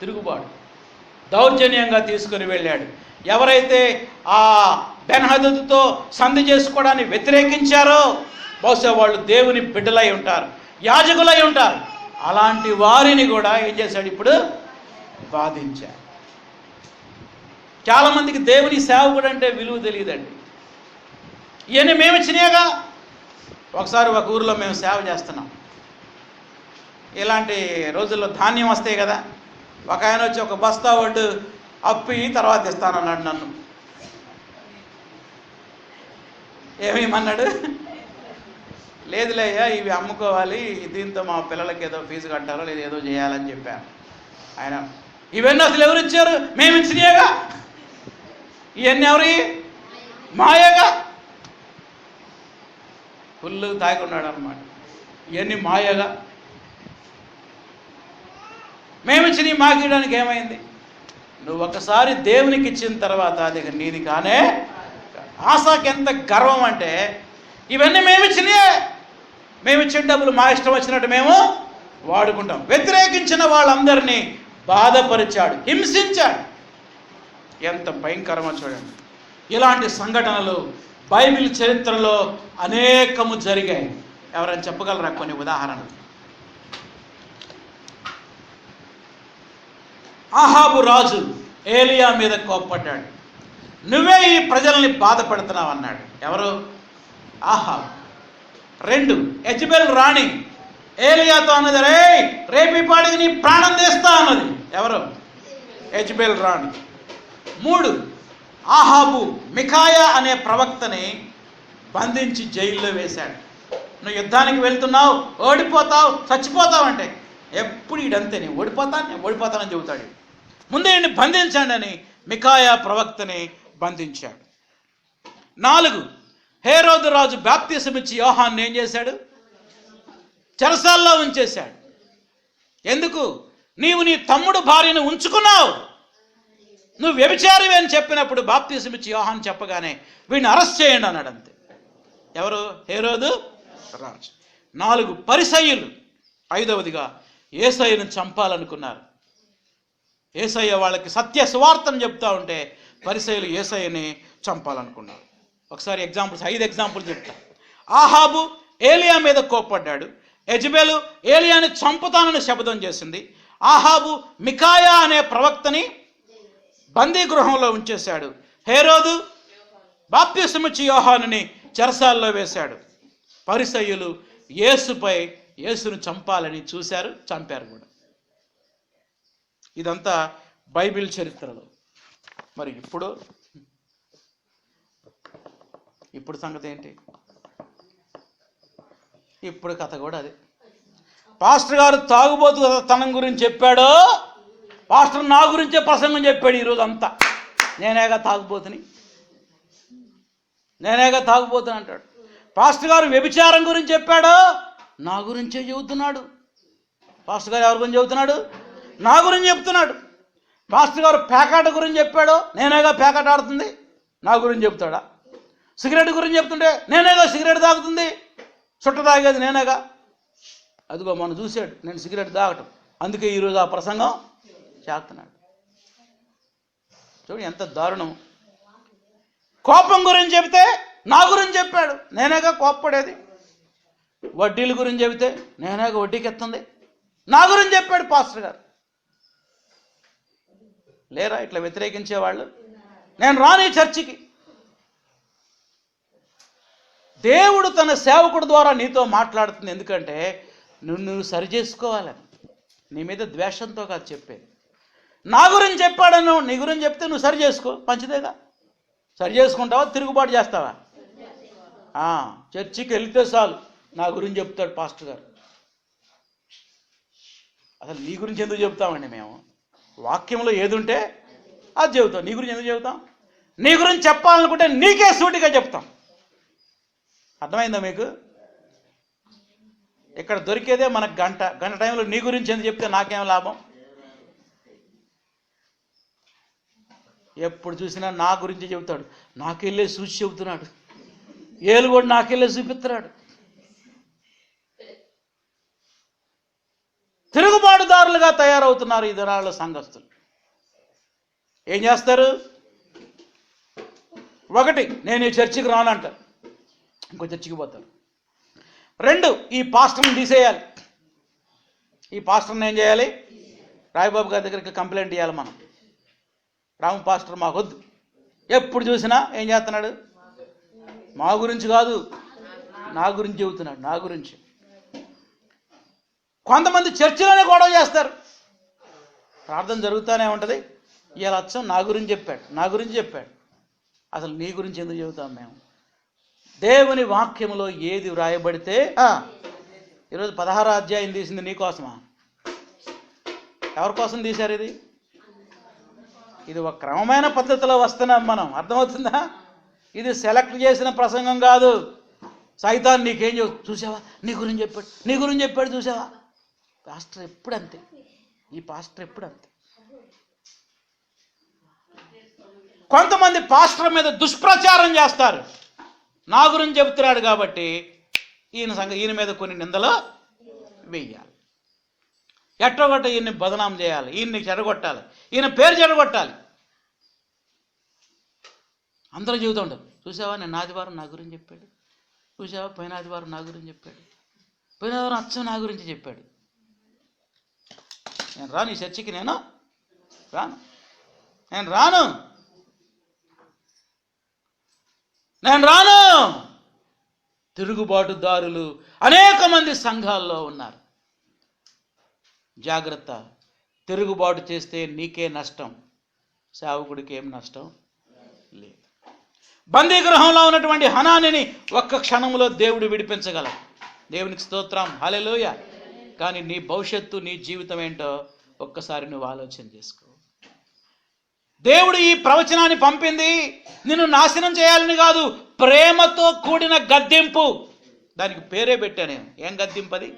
తిరుగుబాటు దౌర్జన్యంగా తీసుకుని వెళ్ళాడు. ఎవరైతే ఆ బెన్హదదుతో సంధి చేసుకోవడాన్ని వ్యతిరేకించారో బహుశా వాళ్ళు దేవుని బిడ్డలై ఉంటారు, యాజకులై ఉంటారు. అలాంటి వారిని కూడా ఏం చేశాడు? ఇప్పుడు బాధించాడు. చాలామందికి దేవుని సేవకుడు అంటే విలువ తెలియదండి. ఇవన్నీ మేము చిన్నగా. ఒకసారి ఒక ఊరిలో మేము సేవ చేస్తున్నాం. ఇలాంటి రోజుల్లో ధాన్యం వస్తాయి కదా. ఒక ఆయన వచ్చి ఒక బస్తా వడ్డు అప్పి తర్వాత ఇస్తానన్నాడు నన్ను. ఏమేమన్నాడు? లేదులేయ్యా, ఇవి అమ్ముకోవాలి, దీంతో మా పిల్లలకి ఏదో ఫీజు కట్టాలో లేదా ఏదో చేయాలని చెప్పాను. ఆయన ఇవన్నీ అసలు ఎవరు ఇచ్చారు? మేము ఇచ్చినాయేగా. ఇవన్నీ ఎవరి? మాయగా. ఫుల్ తాగున్నాడు అనమాట. ఇవన్నీ మాయగా. మేమిచ్చి మాకియడానికి ఏమైంది? నువ్వు ఒకసారి దేవునికి ఇచ్చిన తర్వాత అది నీది కానే. ఆసాకి ఎంత గర్వం అంటే, ఇవన్నీ మేమిచ్చినాయే, మేమిచ్చిన డబ్బులు మా ఇష్టం వచ్చినట్టు మేము వాడుకుంటాం. వ్యతిరేకించిన వాళ్ళందరినీ బాధపరిచాడు, హింసించాడు. ఎంత భయంకరమో చూడండి. ఇలాంటి సంఘటనలు బైబిల్ చరిత్రలో అనేకము జరిగాయి. ఎవరైనా చెప్పగలరా కొన్ని ఉదాహరణలు? ఆహాబు రాజు ఏలియా మీద కోప్పడ్డాడు. నువ్వే ఈ ప్రజల్ని బాధపడుతున్నావు అన్నాడు. ఎవరు? ఆహాబు. 2, యెజబెల్ రాణి ఏలియాతో అన్నది, రేపు పాడికి నీ ప్రాణం తీస్తా అన్నది. ఎవరు? యెజబెల్ రాణి. 3, ఆహాబు మికాయా అనే ప్రవక్తని బంధించి జైల్లో వేశాడు. నువ్వు యుద్ధానికి వెళ్తున్నావు, ఓడిపోతావు, చచ్చిపోతావు అంటే ఎప్పుడు ఈడంతే, నేను ఓడిపోతానని చెబుతాడు. ముందే ఈయన్ని బంధించండి అని మికాయా ప్రవక్తని బంధించాడు. 4, హేరోదు రాజు బాప్తిసం ఇచ్చి యోహాన్ని ఏం చేశాడు? చెరసాల్లో ఉంచేశాడు. ఎందుకు? నీవు నీ తమ్ముడు భార్యను ఉంచుకున్నావు, నువ్వు వ్యభిచారివి అని చెప్పినప్పుడు బాప్తిసం ఇచ్చి యోహాన్ చెప్పగానే వీడిని అరెస్ట్ చేయండి అన్నాడు. అంతే. ఎవరు? హేరోదు రాజు. 4, పరిసయ్యులు. 5వదిగా యేసయ్యను చంపాలనుకున్నారు. యేసయ్య వాళ్ళకి సత్య సువార్తను చెప్తా ఉంటే పరిసయ్యులు యేసయ్యని చంపాలనుకున్నారు. ఒకసారి 5 ఎగ్జాంపుల్ చెప్తా. ఆహాబు ఏలియా మీద కోప్పడ్డాడు. యెజబెలు ఏలియాని చంపుతానని శపథం చేసింది. ఆహాబు మికాయా అనే ప్రవక్తని బందీ గృహంలో ఉంచేశాడు. హేరోదు బాప్తిసమిచ్చి యోహానుని చెరసాల్లో వేశాడు. పరిసయ్యులు యేసును చంపాలని చూశారు, చంపారు కూడా. ఇదంతా బైబిల్ చరిత్రలో. మరి ఇప్పుడు సంగతి ఏంటి? ఇప్పుడు కథ కూడా అదే. పాస్టర్ గారు తాగుబోతు తనం గురించి చెప్పాడో, పాస్టర్ నా గురించే ప్రసంగం చెప్పాడు ఈరోజు అంతా. నేనేగా తాగుబోతుని అంటాడు. పాస్టర్ గారు వ్యభిచారం గురించి చెప్పాడో, నా గురించే చెబుతున్నాడు. పాస్టర్ గారు ఎవరి గురించి చెబుతున్నాడు? నా గురించి చెప్తున్నాడు. పాస్టర్ గారు పేకాట గురించి చెప్పాడో, నేనేగా పేకాట ఆడుతుంది, నా గురించి చెప్తాడా? సిగరెట్ గురించి చెప్తుంటే నేనేగా సిగరెట్ తాగుతుంది, చుట్ట తాగేది నేనేగా. అదిగో మనం చూశాడు నేను సిగరెట్ తాగటం, అందుకే ఈరోజు ఆ ప్రసంగం చేస్తున్నాడు. చూడు ఎంత దారుణం. కోపం గురించి చెబితే నా గురించి చెప్పాడు, నేనేగా కోప్పడేది. వడ్డీల గురించి చెబితే నేనేగా వడ్డీకి ఎత్తుంది, నా గురించి చెప్పాడు పాస్టర్ గారు. లేరా ఇట్లా వ్యతిరేకించేవాళ్ళు? నేను రాను ఈ చర్చికి. దేవుడు తన సేవకుడు ద్వారా నీతో మాట్లాడుతుంది, ఎందుకంటే నువ్వు సరి చేసుకోవాలని. నీ మీద ద్వేషంతో కాదు చెప్పేది. నా గురించి చెప్పాడను, నీ గురించి చెప్తే నువ్వు సరి చేసుకో, మంచిదేగా. సరి చేసుకుంటావా, తిరుగుబాటు చేస్తావా? చర్చికి వెళితే చాలు నా గురించి చెప్తాడు పాస్టర్ గారు. అసలు నీ గురించి ఎందుకు చెప్తామండి మేము? వాక్యంలో ఏది ఉంటే అది చెబుతాం. నీ గురించి ఎందుకు చెబుతాం? నీ గురించి చెప్పాలనుకుంటే నీకే సూటిగా చెప్తాం. అర్థమైందా మీకు? ఇక్కడ దొరికేదే మనకు గంట టైంలో నీ గురించి ఎందుకు చెప్తే నాకేం లాభం? ఎప్పుడు చూసినా నా గురించి చెబుతాడు, నాకెళ్ళే చూసి చెబుతున్నాడు, ఏలు కూడా నాకెళ్ళే చూపిస్తున్నాడు. తిరుగుబాటుదారులుగా తయారవుతున్నారు ఈ దినాల్లో సంఘస్థులు. ఏం చేస్తారు? ఒకటి, నేను ఈ చర్చికి రానంటారు, ఇంకో చర్చికి పోతారు. రెండు, ఈ పాస్టర్ని తీసేయాలి. ఈ పాస్టర్ని ఏం చేయాలి? రాయబాబు గారి దగ్గరికి కంప్లైంట్ ఇవ్వాలి మనం. రాము పాస్టర్ మాకొద్దు. ఎప్పుడు చూసినా ఏం చేస్తున్నాడు? మా గురించి కాదు, నా గురించి చెబుతున్నాడు, నా గురించి. కొంతమంది చర్చిలోనే గొడవ చేస్తారు. ప్రార్థన జరుగుతూనే ఉంటుంది, ఇలా అచ్చం నా గురించి చెప్పాడు, నా గురించి చెప్పాడు. అసలు నీ గురించి ఎందుకు చెబుతాం మేము? దేవుని వాక్యములో ఏది వ్రాయబడితే, ఈరోజు 16వ అధ్యాయం తీసింది నీకోసమా? ఎవరి కోసం తీశారు? ఇది ఒక క్రమమైన పద్ధతిలో వస్తున్నాం మనం. అర్థమవుతుందా? ఇది సెలెక్ట్ చేసిన ప్రసంగం కాదు. సైతాన్ నీకేం చూసావా, నీ గురించి చెప్పాడు, నీ గురించి చెప్పాడు చూసావా? పాస్టర్ ఎప్పుడు అంతే, ఈ పాస్టర్ ఎప్పుడు అంతే. కొంతమంది పాస్టర్ మీద దుష్ప్రచారం చేస్తారు. నా గురించి చెబుతున్నాడు కాబట్టి ఈయన మీద కొన్ని నిందలు వేయాలి, ఎట్టగొట్ట ఈయన్ని బదనాం చేయాలి, ఈయన్ని చెడగొట్టాలి, ఈయన పేరు చెడగొట్టాలి. అందరూ చెబుతూ ఉంటారు, చూసావా నేను ఆదివారం నా గురించి చెప్పాడు, చూసావా పోయిన ఆదివారం నా గురించి చెప్పాడు, పోయిన ఆదివారం అచ్చం నా గురించి చెప్పాడు. నేను రాను ఈ చర్చికి, నేను రాను. తిరుగుబాటుదారులు అనేక మంది సంఘాల్లో ఉన్నారు. జాగ్రత్త. తిరుగుబాటు చేస్తే నీకే నష్టం, సేవకుడికి ఏం నష్టం లేదు. బందీగృహంలో ఉన్నటువంటి హనానిని ఒక్క క్షణంలో దేవుడు విడిపించగలడు. దేవునికి స్తోత్రం, హల్లెలూయా. కానీ నీ భవిష్యత్తు, నీ జీవితం ఏంటో ఒక్కసారి నువ్వు ఆలోచన చేసుకో. దేవుడు ఈ ప్రవచనాన్ని పంపింది నిన్ను నాశనం చేయాలని కాదు, ప్రేమతో కూడిన గద్దింపు. దానికి పేరే పెట్టా నేను. ఏం గద్దింపు అది?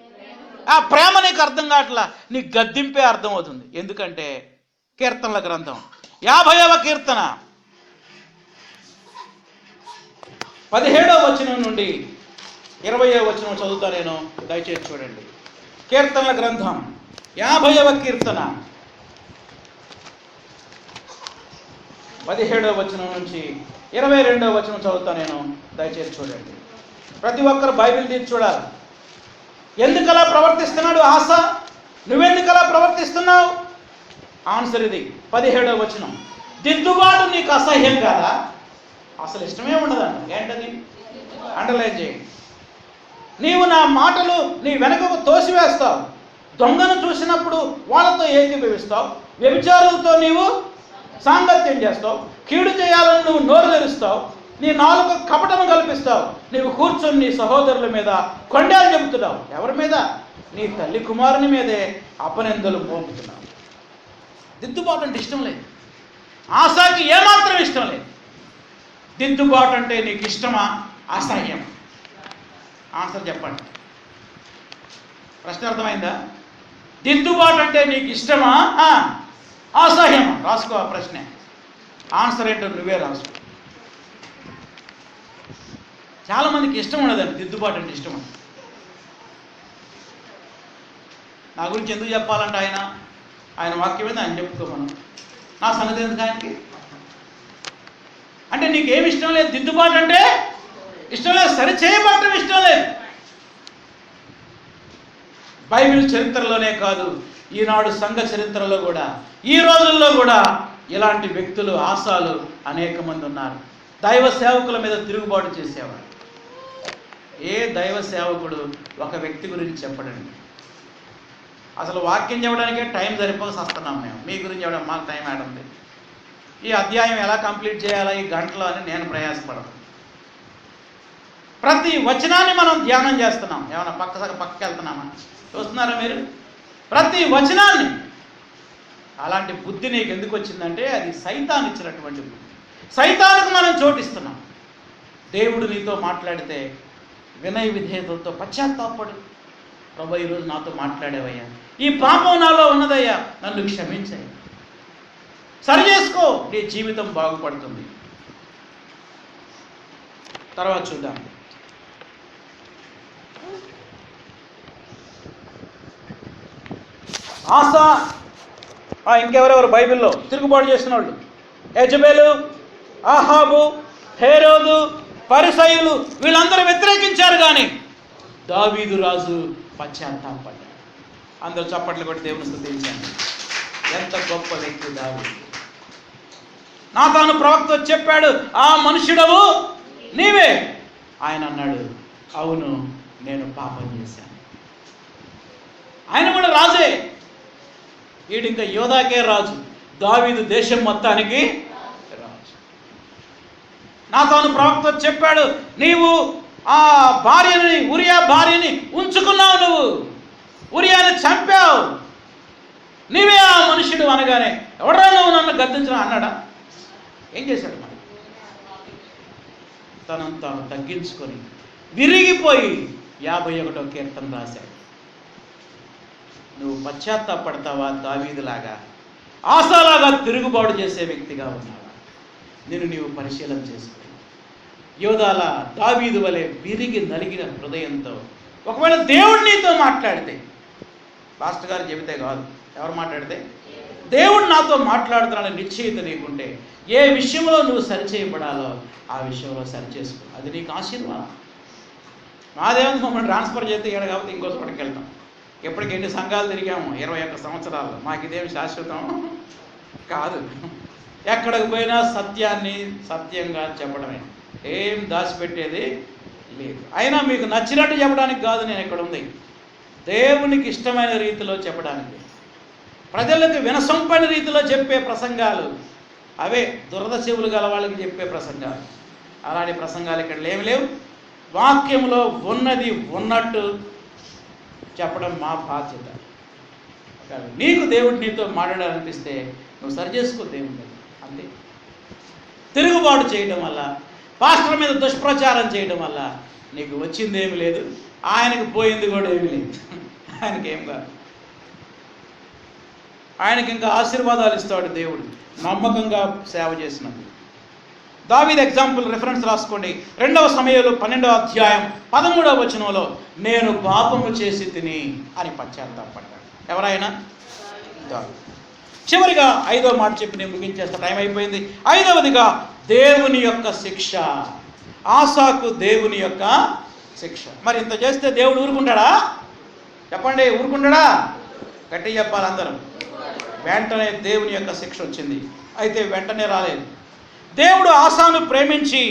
ఆ ప్రేమ నీకు అర్థం కావట్లా, నీ గద్దింపే అర్థం అవుతుంది. ఎందుకంటే కీర్తనల గ్రంథం 50వ కీర్తన 17వ వచనం నుండి 20వ వచనం చదువుతా నేను, దయచేసి చూడండి. కీర్తనల గ్రంథం 50వ కీర్తన 17వ వచనం నుంచి 22వ వచనం చదువుతా నేను, దయచేసి చూడండి. ప్రతి ఒక్కరు బైబిల్ తీసి చూడాలి. ఎందుకలా ప్రవర్తిస్తున్నాడు ఆశ? నువ్వెందుకలా ప్రవర్తిస్తున్నావు? ఆన్సర్ ఇది, 17వ వచనం. దిద్దుబాటు నీకు అసహ్యం కాదా? అసలు ఇష్టమే ఉండదండి. ఏంటది? అండర్లైన్ చేయండి. నీవు నా మాటలు నీ వెనకకు తోసివేస్తావు. దొంగను చూసినప్పుడు వాళ్ళతో ఏకీభవిస్తావు. వ్యభిచారులతో నీవు సాంగత్యం చేస్తావు. కీడు చేయాలని నువ్వు నోరు తెరుస్తావు. నీ నాలుగు కపటము కల్పిస్తావు. నీవు కూర్చొని నీ సహోదరుల మీద కొండలు చెబుతున్నావు. ఎవరి మీద? నీ తల్లి కుమారుని మీదే అపనిందలు మోపుతున్నావు. దిద్దుబాటు అంటే ఇష్టం లేదు. ఆశకి ఏమాత్రం ఇష్టం లేదు. దిద్దుబాటు అంటే నీకు ఇష్టమా, అసహ్యం? ఆన్సర్ చెప్పండి. ప్రశ్న అర్థమైందా? దిద్దుబాటు అంటే నీకు ఇష్టమా, అసహ్యమా? రాసుకో ఆ ప్రశ్నే. ఆన్సర్ ఏంటో నువ్వే రాసుకో. చాలామందికి ఇష్టం ఉండదండి దిద్దుబాటు అంటే. ఇష్టం నా గురించి ఎందుకు చెప్పాలంటే ఆయన వాక్యం మీద ఆయన చెప్పుకోమను, నా సంగతి ఎందుకు ఆయనకి? అంటే నీకేమి ఇష్టం లేదు, దిద్దుబాటు అంటే ఇష్టం లేదు, సరి చేయబడటం ఇష్టం లేదు. బైబిల్ చరిత్రలోనే కాదు, ఈనాడు సంఘ చరిత్రలో కూడా, ఈ రోజుల్లో కూడా ఇలాంటి వ్యక్తులు, ఆశాలు అనేక మంది ఉన్నారు. దైవ సేవకుల మీద తిరుగుబాటు చేసేవారు. ఏ దైవ సేవకుడు ఒక వ్యక్తి గురించి చెప్పడండి. అసలు వాక్యం చెప్పడానికే టైం సరిపోక వస్తున్నాం మేము. మీ గురించి చెప్పడం మాకు టైం ఆడుంది. ఈ అధ్యాయం ఎలా కంప్లీట్ చేయాలా ఈ గంటలో అని నేను ప్రయాసపడను. ప్రతి వచనాన్ని మనం ధ్యానం చేస్తున్నాం. ఏమైనా పక్కకి వెళ్తున్నామా? చూస్తున్నారా మీరు? ప్రతి వచనాన్ని. అలాంటి బుద్ధి నీకు ఎందుకు వచ్చిందంటే అది సైతాను ఇచ్చినటువంటి బుద్ధి. సైతానుకు మనం చోటిస్తున్నాం. దేవుడు నీతో మాట్లాడితే వినయ విధేయతలతో పశ్చాత్తాపడు. ప్రభు ఈరోజు నాతో మాట్లాడేవయ్యా, ఈ పాపం నాలో ఉన్నదయ్యా, నన్ను క్షమించయ్యా, సరి చేసుకో, నీ జీవితం బాగుపడుతుంది. తర్వాత చూద్దాం. ఆసా, ఇంకెవరెవరు బైబిల్లో తిరుగుబాటు చేసిన వాళ్ళు? యెజబెలు, ఆహాబు, హేరోదు, పరిసయ్యులు, వీళ్ళందరూ వ్యతిరేకించారు. కానీ దావీదు రాజు పశ్చాత్తాపడ్డాడు. అందరూ చప్పట్లు కొట్టి దేవుని స్తుతించండి. ఎంత గొప్ప వ్యక్తి దావీదు. నాతాను ప్రవక్త చెప్పాడు, ఆ మనుషుడవు నీవే. ఆయన అన్నాడు, అవును నేను పాపం చేశాను. ఆయన కూడా రాజే. వీడు ఇంకా యోధాకే రాజు, దావీదు దేశం మొత్తానికి రాజు. నాతాను ప్రవక్త చెప్పాడు, నీవు ఆ భార్యని, ఉరియా భార్యని ఉంచుకున్నావు, నువ్వు ఉరియాని చంపావు, నీవే ఆ మనుషుడు అనగానే, ఎవడరా నువ్వు నన్ను గద్దించడం అన్నాడా? ఏం చేశాడు? మరి తనను తాను తగ్గించుకొని విరిగిపోయి 51వ కీర్తన రాశాడు. నువ్వు పశ్చాత్తాపడతావా? దావీదులాగా, ఆసాలాగా తిరుగుబాటు చేసే వ్యక్తిగా ఉన్నావా? నీవు పరిశీలన చేసుకో. యోధాల, దావీదు వలె విరిగి నలిగిన హృదయంతో ఒకవేళ దేవుడు నీతో మాట్లాడితే, పాస్టర్ గారు చెబితే కాదు, ఎవరు మాట్లాడితే, దేవుడు నాతో మాట్లాడుతున్నాడని నిశ్చయిత నీకుంటే, ఏ విషయంలో నువ్వు సరిచేయబడాలో ఆ విషయంలో సరిచేసుకో. అది నీకు ఆశీర్వాదం. మాదేమో మమ్మల్ని ట్రాన్స్ఫర్ చేస్తే ఇక్కడ కాబట్టి ఇంకో చోటకి వెళ్తాం. ఎప్పటికి ఎన్ని సంఘాలు తిరిగాము 21 సంవత్సరాలు. మాకు ఇదేమి శాశ్వతం కాదు. ఎక్కడికి పోయినా సత్యాన్ని సత్యంగా చెప్పడమే, ఏం దాచిపెట్టేది లేదు. అయినా మీకు నచ్చినట్టు చెప్పడానికి కాదు నేను ఇక్కడ ఉంది, దేవునికి ఇష్టమైన రీతిలో చెప్పడానికి, ప్రజలకు వినసొంపని రీతిలో చెప్పే ప్రసంగాలు, అవే దురద చెవులు గల వాళ్ళకి చెప్పే ప్రసంగాలు. అలాంటి ప్రసంగాలు ఇక్కడ లేవు. వాక్యంలో ఉన్నది ఉన్నట్టు చెప్పడం మా బాధ్యత. నీకు దేవుడు నీతో మాట్లాడాలనిపిస్తే నువ్వు సరి చేసుకో దేవుని, అంతే. తిరుగుబాటు చేయడం వల్ల, పాస్టర్ మీద దుష్ప్రచారం చేయడం వల్ల నీకు వచ్చిందేమి లేదు, ఆయనకు పోయింది కూడా ఏమి లేదు. ఆయనకేం కాదు. ఆయనకి ఇంకా ఆశీర్వాదాలు ఇస్తాడు దేవుడు, నమ్మకంగా సేవ చేసినప్పుడు. దావీదు ఎగ్జాంపుల్ రిఫరెన్స్ రాసుకోండి. 2వ సమూయేలు 12వ అధ్యాయం 13వ వచనంలో, నేను పాపము చేసి తిని అని పశ్చాత్తాపడ్డాడు. ఎవరైనా? దావీదు. చివరిగా 5వ మాట చెప్పి నేను ముగించేస్తా, టైం అయిపోయింది. 5వదిగా దేవుని యొక్క శిక్ష. ఆసాకు దేవుని యొక్క శిక్ష. మరి ఇంత చేస్తే దేవుడు ఊరుకుంటాడా? చెప్పండి, ఊరుకుంటాడా? గట్టి చెప్పాలి అందరం. వెంటనే దేవుని యొక్క శిక్ష వచ్చింది. అయితే వెంటనే రాలేదు. దేవుడు ఆసాను ప్రేమించి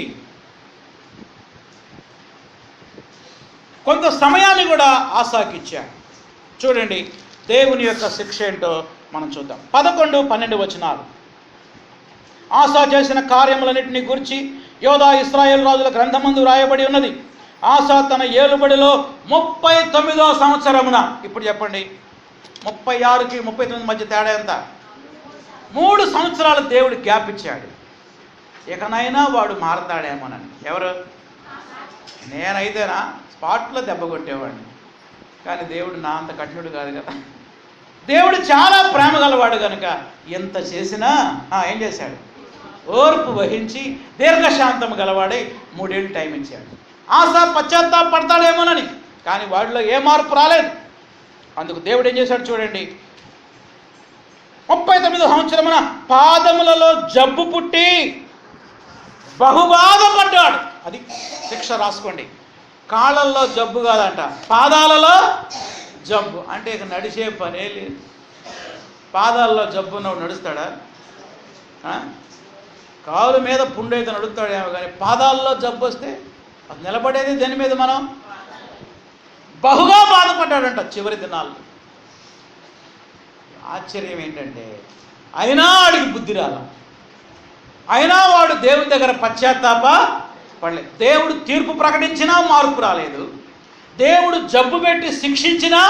కొంత సమయాన్ని కూడా ఆసాకి ఇచ్చాడు. చూడండి దేవుని యొక్క శిక్ష ఏంటో మనం చూద్దాం. 11, 12 వచనాలు. ఆసా చేసిన కార్యములన్నింటినీ గురించి యోధా ఇశ్రాయేలు రాజుల గ్రంథమందు రాయబడి ఉన్నది. ఆసా తన ఏలుబడిలో 39వ సంవత్సరమున, ఇప్పుడు చెప్పండి 36కి 39 మధ్య తేడా ఎంత? 3 సంవత్సరాలు దేవుడు గ్యాప్ ఇచ్చాడు. ఇకనైనా వాడు మారతాడేమోనని. ఎవరు? నేనైతేనా స్పాట్లో దెబ్బ కొట్టేవాడిని, కానీ దేవుడు నా అంత కఠినుడు కాదు కదా. దేవుడు చాలా ప్రేమ గలవాడు కనుక ఎంత చేసినా ఏం చేశాడు? ఓర్పు వహించి దీర్ఘశాంతం గలవాడై 3 ఏళ్ళు టైం ఇచ్చాడు. ఆసా పశ్చాత్తాపడతాడేమోనని, కానీ వాడిలో ఏ మార్పు రాలేదు. అందుకు దేవుడు ఏం చేశాడు చూడండి, 39 సంవత్సరమున పాదములలో జబ్బు పుట్టి బహుబాధపడ్డాడు. అది శిక్ష, రాసుకోండి. కాళ్ళల్లో జబ్బు కాదంట, పాదాలలో జబ్బు. అంటే ఇక నడిచే పనే లేదు. పాదాల్లో జబ్బు ఉన్నవాడు నడుస్తాడా? కాలు మీద పుండైతే నడుస్తాడేమో, కానీ పాదాల్లో జబ్బు వస్తే అది నిలబడేది దేని మీద? మనం బహుగా బాధపడ్డాడంట చివరి దినాల్లో. ఆశ్చర్యం ఏంటంటే, అయినా వాడికి బుద్ధి రాల, అయినా వాడు దేవుని దగ్గర పశ్చాత్తాప పడలేదు. దేవుడు తీర్పు ప్రకటించినా మార్పు రాలేదు, దేవుడు జబ్బు పెట్టి శిక్షించినా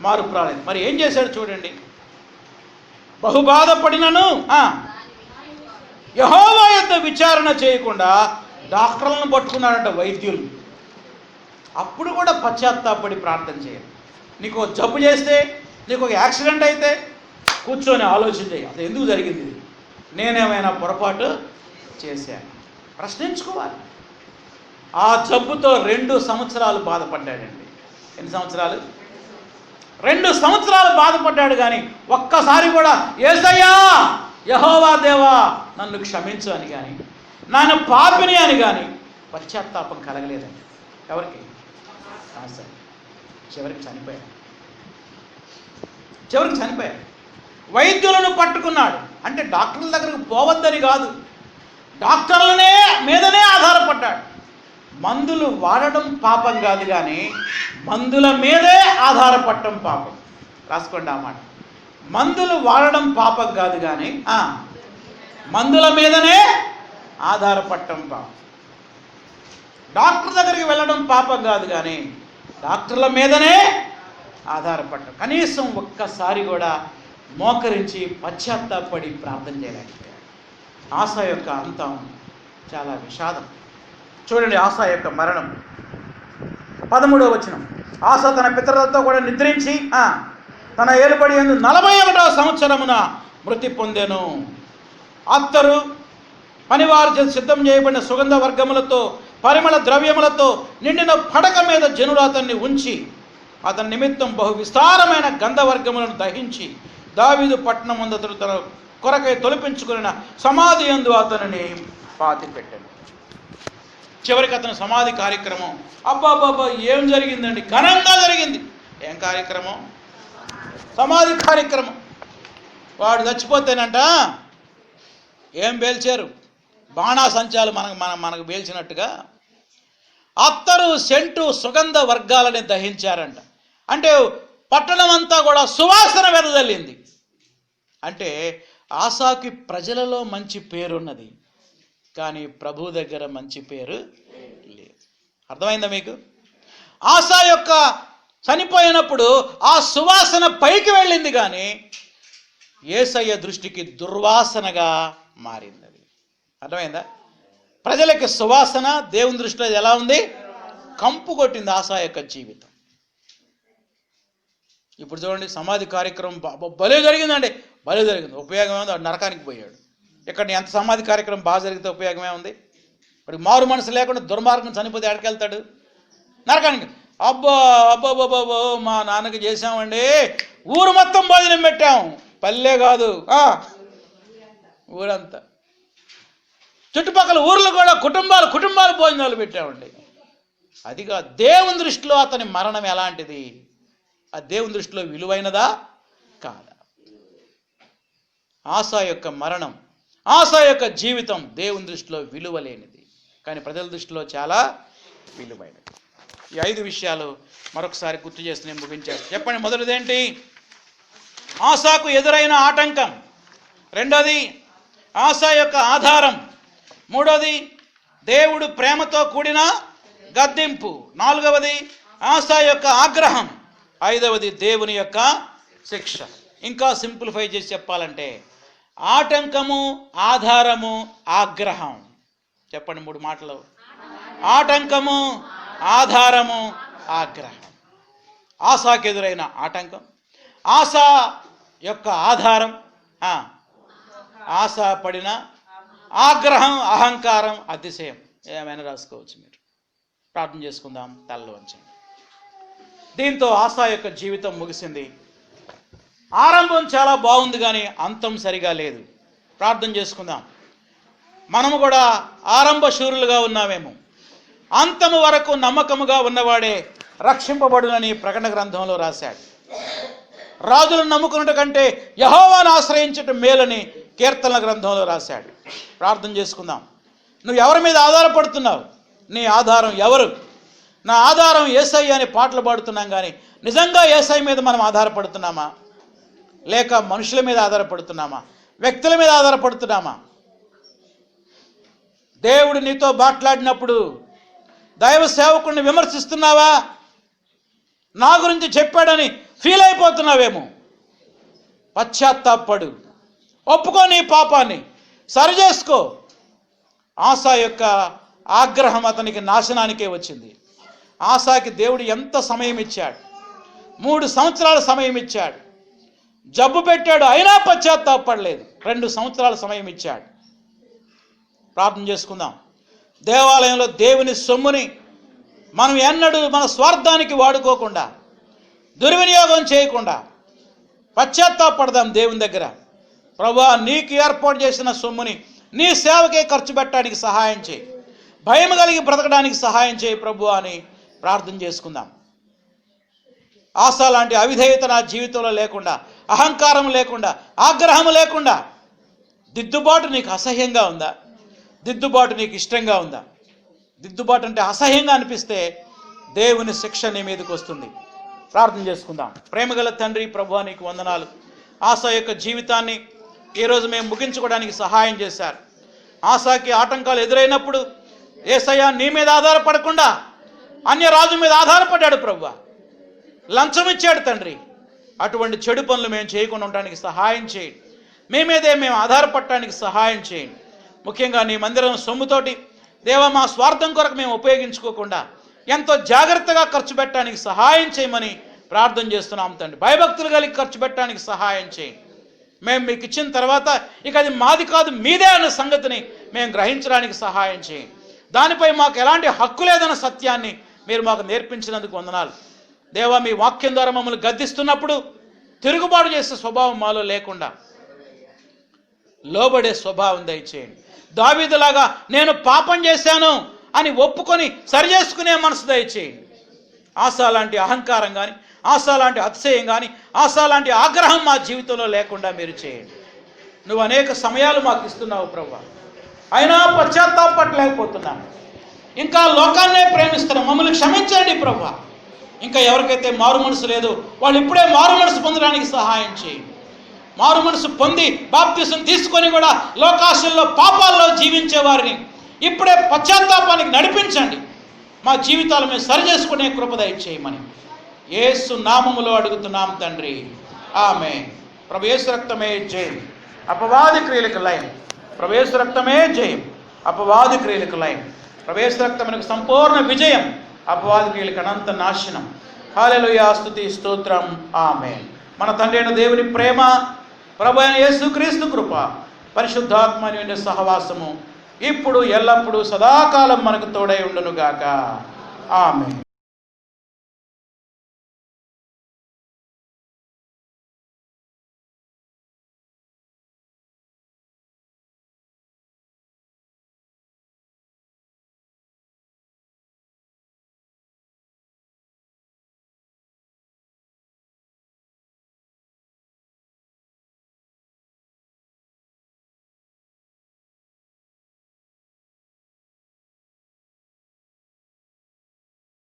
మార్పు రాలేదు. మరి ఏం చేశాడు చూడండి, బహుబాధపడినను యెహోవా యొద్ద విచారణ చేయకుండా డాక్టర్లను పట్టుకున్నాడంట, వైద్యులు. అప్పుడు కూడా పశ్చాత్తాపడి ప్రార్థన చేయాలి. నీకు జబ్బు చేస్తే, నీకు ఒక యాక్సిడెంట్ అయితే కూర్చొని ఆలోచన చేయి, అది ఎందుకు జరిగింది, నేనేమైనా పొరపాటు చేశాను, ప్రశ్నించుకోవాలి. ఆ జబ్బుతో 2 సంవత్సరాలు బాధపడ్డాడండి. ఎన్ని సంవత్సరాలు? 2 సంవత్సరాలు బాధపడ్డాడు. కానీ ఒక్కసారి కూడా యేసయ్యా, యెహోవా దేవా నన్ను క్షమించు అని కానీ, నన్ను పాపిని అని కానీ పశ్చాత్తాపం కలగలేదండి. ఎవరికి? సరే, చివరికి చనిపోయాడు. వైద్యులను పట్టుకున్నాడు. అంటే డాక్టర్ల దగ్గరకు పోవద్దని కాదు, డాక్టర్లనే మీదనే ఆధారపడ్డాడు. మందులు వాడడం పాపం కాదు, కానీ మందుల మీదే ఆధారపడటం పాపం. రాసుకోండి ఆ మాట. మందులు వాడడం పాపం కాదు, కానీ మందుల మీదనే ఆధారపడటం పాపం. డాక్టర్ దగ్గరికి వెళ్ళడం పాపం కాదు, కానీ డాక్టర్ల మీదనే ఆధారపడటం. కనీసం ఒక్కసారి కూడా మోకరించి పశ్చాత్తాపడి ప్రార్థన చేయలేకపోయాడు. ఆసా యొక్క అంతం చాలా విషాదం. చూడండి ఆసా యొక్క మరణం, 13వ వచనం. ఆసా తన పితరులతో కూడా నిద్రించి తన ఏలుబడి యందు 41వ సంవత్సరమున మృతి పొందెను. అత్తరు పనివారు చేసి సిద్ధం చేయబడిన సుగంధ వర్గములతో పరిమళ ద్రవ్యములతో నిండిన పడక మీద జనులు అతన్ని ఉంచి అతని నిమిత్తం బహు విస్తారమైన గంధవర్గములను దహించి దావీదు పట్టణం ముందు అతడు తన కొరకై తొలిపించుకున్న సమాధి యందు అతనిని పాతిపెట్టాను. చివరికి అతని సమాధి కార్యక్రమం అబ్బాబాబా ఏం జరిగిందండి, ఘనంగా జరిగింది. ఏం కార్యక్రమం? సమాధి కార్యక్రమం. వాడు చచ్చిపోతేనంట ఏం పేల్చారు? బాణాసంచాలు మనకు పేల్చినట్టుగా అత్తరు, సెంటు, సుగంధ వర్గాలని దహించారంట. అంటే పట్టణం అంతా కూడా సువాసన వెదజల్లింది. అంటే ఆసాకి ప్రజలలో మంచి పేరున్నది, కానీ ప్రభు దగ్గర మంచి పేరు లేదు. అర్థమైందా మీకు? ఆసా యొక్క చనిపోయినప్పుడు ఆ సువాసన పైకి వెళ్ళింది, కానీ యేసయ్య దృష్టికి దుర్వాసనగా మారింది. అది అర్థమైందా? ప్రజలకి సువాసన, దేవుని దృష్టిలో ఎలా ఉంది? కంపు కొట్టింది ఆసా యొక్క జీవితం. ఇప్పుడు చూడండి, సమాధి కార్యక్రమం భలే జరిగిందండి, భలే జరిగింది. ఉపయోగం ఏముంది? వాడు నరకానికి పోయాడు. ఇక్కడ ఎంత సమాధి కార్యక్రమం బాగా జరిగితే ఉపయోగమే ఉంది? వాడికి మారు మనసు లేకుండా దుర్మార్గం చనిపోతే ఎక్కడికి వెళ్తాడు? నరకానికి. అబ్బో అబ్బోబ్బోబ్బో మా నాన్నకి చేసామండి, ఊరు మొత్తం భోజనం పెట్టాము, పల్లె కాదు ఊరంతా, చుట్టుపక్కల ఊర్లు కూడా కుటుంబాలు భోజనాలు పెట్టామండి. అదిగా దేవుని దృష్టిలో అతని మరణం ఎలాంటిది? ఆ దేవుని దృష్టిలో విలువైనదా కాదా? ఆసా యొక్క మరణం, ఆసా యొక్క జీవితం దేవుని దృష్టిలో విలువలేనిది, కానీ ప్రజల దృష్టిలో చాలా విలువైనది. ఈ 5 విషయాలు మరొకసారి గుర్తు చేసి నేను ముగించేస్తాను. చెప్పండి, మొదటిదేంటి? ఆసాకు ఎదురైన ఆటంకం. రెండోది ఆసా యొక్క ఆధారం. మూడోది దేవుడు ప్రేమతో కూడిన గద్దింపు. నాలుగవది ఆసా యొక్క ఆగ్రహం. ఐదవది దేవుని యొక్క శిక్ష. ఇంకా సింప్లిఫై చేసి చెప్పాలంటే ఆటంకము, ఆధారము, ఆగ్రహం. చెప్పండి 3 మాటలు. ఆటంకము, ఆధారము, ఆగ్రహం. ఆసాకు ఎదురైన ఆటంకం, ఆసా యొక్క ఆధారం, ఆశ పడిన ఆగ్రహం, అహంకారం, అతిశయం. ఏమైనా రాసుకోవచ్చు మీరు. ప్రార్థన చేసుకుందాం. తలలు వంచండి. దీంతో ఆసా యొక్క జీవితం ముగిసింది. ఆరంభం చాలా బాగుంది కానీ అంతం సరిగా లేదు. ప్రార్థన చేసుకుందాం. మనము కూడా ఆరంభ శూరులుగా ఉన్నామేమో. అంతము వరకు నమ్మకముగా ఉన్నవాడే రక్షింపబడునని ప్రకటన గ్రంథంలో రాశాడు. రాజులను నమ్ముకున్నట కంటే యెహోవాను ఆశ్రయించటం మేలని కీర్తనల గ్రంథంలో రాశాడు. ప్రార్థన చేసుకుందాం. నువ్వు ఎవరి మీద ఆధారపడుతున్నావు? నీ ఆధారం ఎవరు? నా ఆధారం యేసయ్య అని పాటలు పాడుతున్నాం కానీ నిజంగా యేసయ్య మీద మనం ఆధారపడుతున్నామా? లేక మనుషుల మీద ఆధారపడుతున్నామా? వ్యక్తుల మీద ఆధారపడుతున్నామా? దేవుడు నీతో మాట్లాడినప్పుడు దైవ సేవకుడిని విమర్శిస్తున్నావా? నా గురించి చెప్పాడని ఫీల్ అయిపోతున్నావేమో. పశ్చాత్తాపడు, ఒప్పుకో నీ పాపాన్ని, సరిచేసుకో. ఆసా యొక్క ఆగ్రహం అతనికి నాశనానికే వచ్చింది. ఆసాకి దేవుడు ఎంత సమయం ఇచ్చాడు? 3 సంవత్సరాల సమయం ఇచ్చాడు. జబ్బు పెట్టాడు, అయినా పశ్చాత్తాపడలేదు. 2 సంవత్సరాల సమయం ఇచ్చాడు. ప్రార్థన చేసుకుందాం. దేవాలయంలో దేవుని సొమ్ముని మనం ఎన్నడూ మన స్వార్థానికి వాడుకోకుండా, దుర్వినియోగం చేయకుండా పశ్చాత్తాపడదాం దేవుని దగ్గర. ప్రభువా, నీకు ఏర్పాటు చేసిన సొమ్ముని నీ సేవకే ఖర్చు పెట్టడానికి సహాయం చేయి, భయం కలిగి బ్రతకడానికి సహాయం చేయి ప్రభువా అని ప్రార్థన చేసుకుందాం. ఆశ లాంటి అవిధేయత నా జీవితంలో లేకుండా, అహంకారం లేకుండా, ఆగ్రహం లేకుండా, దిద్దుబాటు నీకు అసహ్యంగా ఉందా? దిద్దుబాటు నీకు ఇష్టంగా ఉందా? దిద్దుబాటు అంటే అసహ్యంగా అనిపిస్తే దేవుని శిక్ష నీ మీదకి వస్తుంది. ప్రార్థన చేసుకుందాం. ప్రేమగల తండ్రి, ప్రభువా నీకు వందనాలు. ఆశ యొక్క జీవితాన్ని ఈరోజు మేము ముగించుకోవడానికి సహాయం చేశారు. ఆశకి ఆటంకాలు ఎదురైనప్పుడు యేసయ్య నీ మీద ఆధారపడకుండా అన్య రాజు మీద ఆధారపడ్డాడు ప్రభువా. లంచం ఇచ్చాడు తండ్రి. అటువంటి చెడు పనులు మేము చేయకుండా ఉండడానికి సహాయం చేయండి. మీ మీదే మేము ఆధారపడటానికి సహాయం చేయండి. ముఖ్యంగా నీ మందిరం సొమ్ముతోటి దేవా మా స్వార్థం కొరకు మేము ఉపయోగించుకోకుండా ఎంతో జాగ్రత్తగా ఖర్చు పెట్టడానికి సహాయం చేయమని ప్రార్థన చేస్తున్నాం తండ్రి. భయభక్తులు కలిగి ఖర్చు పెట్టడానికి సహాయం చేయండి. మేము మీకు ఇచ్చిన తర్వాత ఇక అది మాది కాదు మీదే అన్న సంగతిని మేము గ్రహించడానికి సహాయం చేయండి. దానిపై మాకు ఎలాంటి హక్కు లేదన్న సత్యాన్ని మీరు మాకు నేర్పించినందుకు వందనాలు. దేవా, మీ వాక్యం ద్వారా మమ్మల్ని గద్దిస్తున్నప్పుడు తిరుగుబాటు చేసే స్వభావం మాలో లేకుండా లోబడే స్వభావం దయచేయండి. దావీదులాగా నేను పాపం చేశాను అని ఒప్పుకొని సరిచేసుకునే మనసు దయచేయండి. ఆశ లాంటి అహంకారం కానీ, ఆశ లాంటి అతిశయం కానీ, ఆశ లాంటి ఆగ్రహం మా జీవితంలో లేకుండా మీరు చేయండి. నువ్వు అనేక సమయాలు మాకు ఇస్తున్నావు ప్రభువా, అయినా పశ్చాత్తాపడలేకపోతున్నాను. ఇంకా లోకాన్నే ప్రేమిస్తున్నాం, మమ్మల్ని క్షమించండి ప్రభువా. ఇంకా ఎవరికైతే మారు మనసు లేదో వాళ్ళు ఇప్పుడే మారు మనసు పొందడానికి సహాయం చేయండి. మారు మనసు పొంది బాప్తిసం తీసుకొని కూడా లోకాశల్లో పాపాల్లో జీవించే వారిని ఇప్పుడే పశ్చాత్తాపానికి నడిపించండి. మా జీవితాలు మేము సరిచేసుకునే కృప దయచేయమని యేసు నామములో అడుగుతున్నాం తండ్రి, ఆమేన్. ప్రభు యేసు రక్తమే జయం, అపవాది క్రియలకు లయం. ప్రభు యేసు రక్తమే జయం, అపవాది క్రియలకు లయం. ప్రభు యేసు రక్తమునకు సంపూర్ణ విజయం, అపవాది క్రియలకు అనంత నాశనం. హల్లెలూయా, స్తుతి స్తోత్రం, ఆమేన్. మన తండ్రి అయిన దేవుని ప్రేమ, ప్రభు అయిన యేసుక్రీస్తు కృప, పరిశుద్ధాత్మ అనే సహవాసము ఇప్పుడు ఎల్లప్పుడూ సదాకాలం మనకు తోడై ఉండును గాక. ఆమేన్.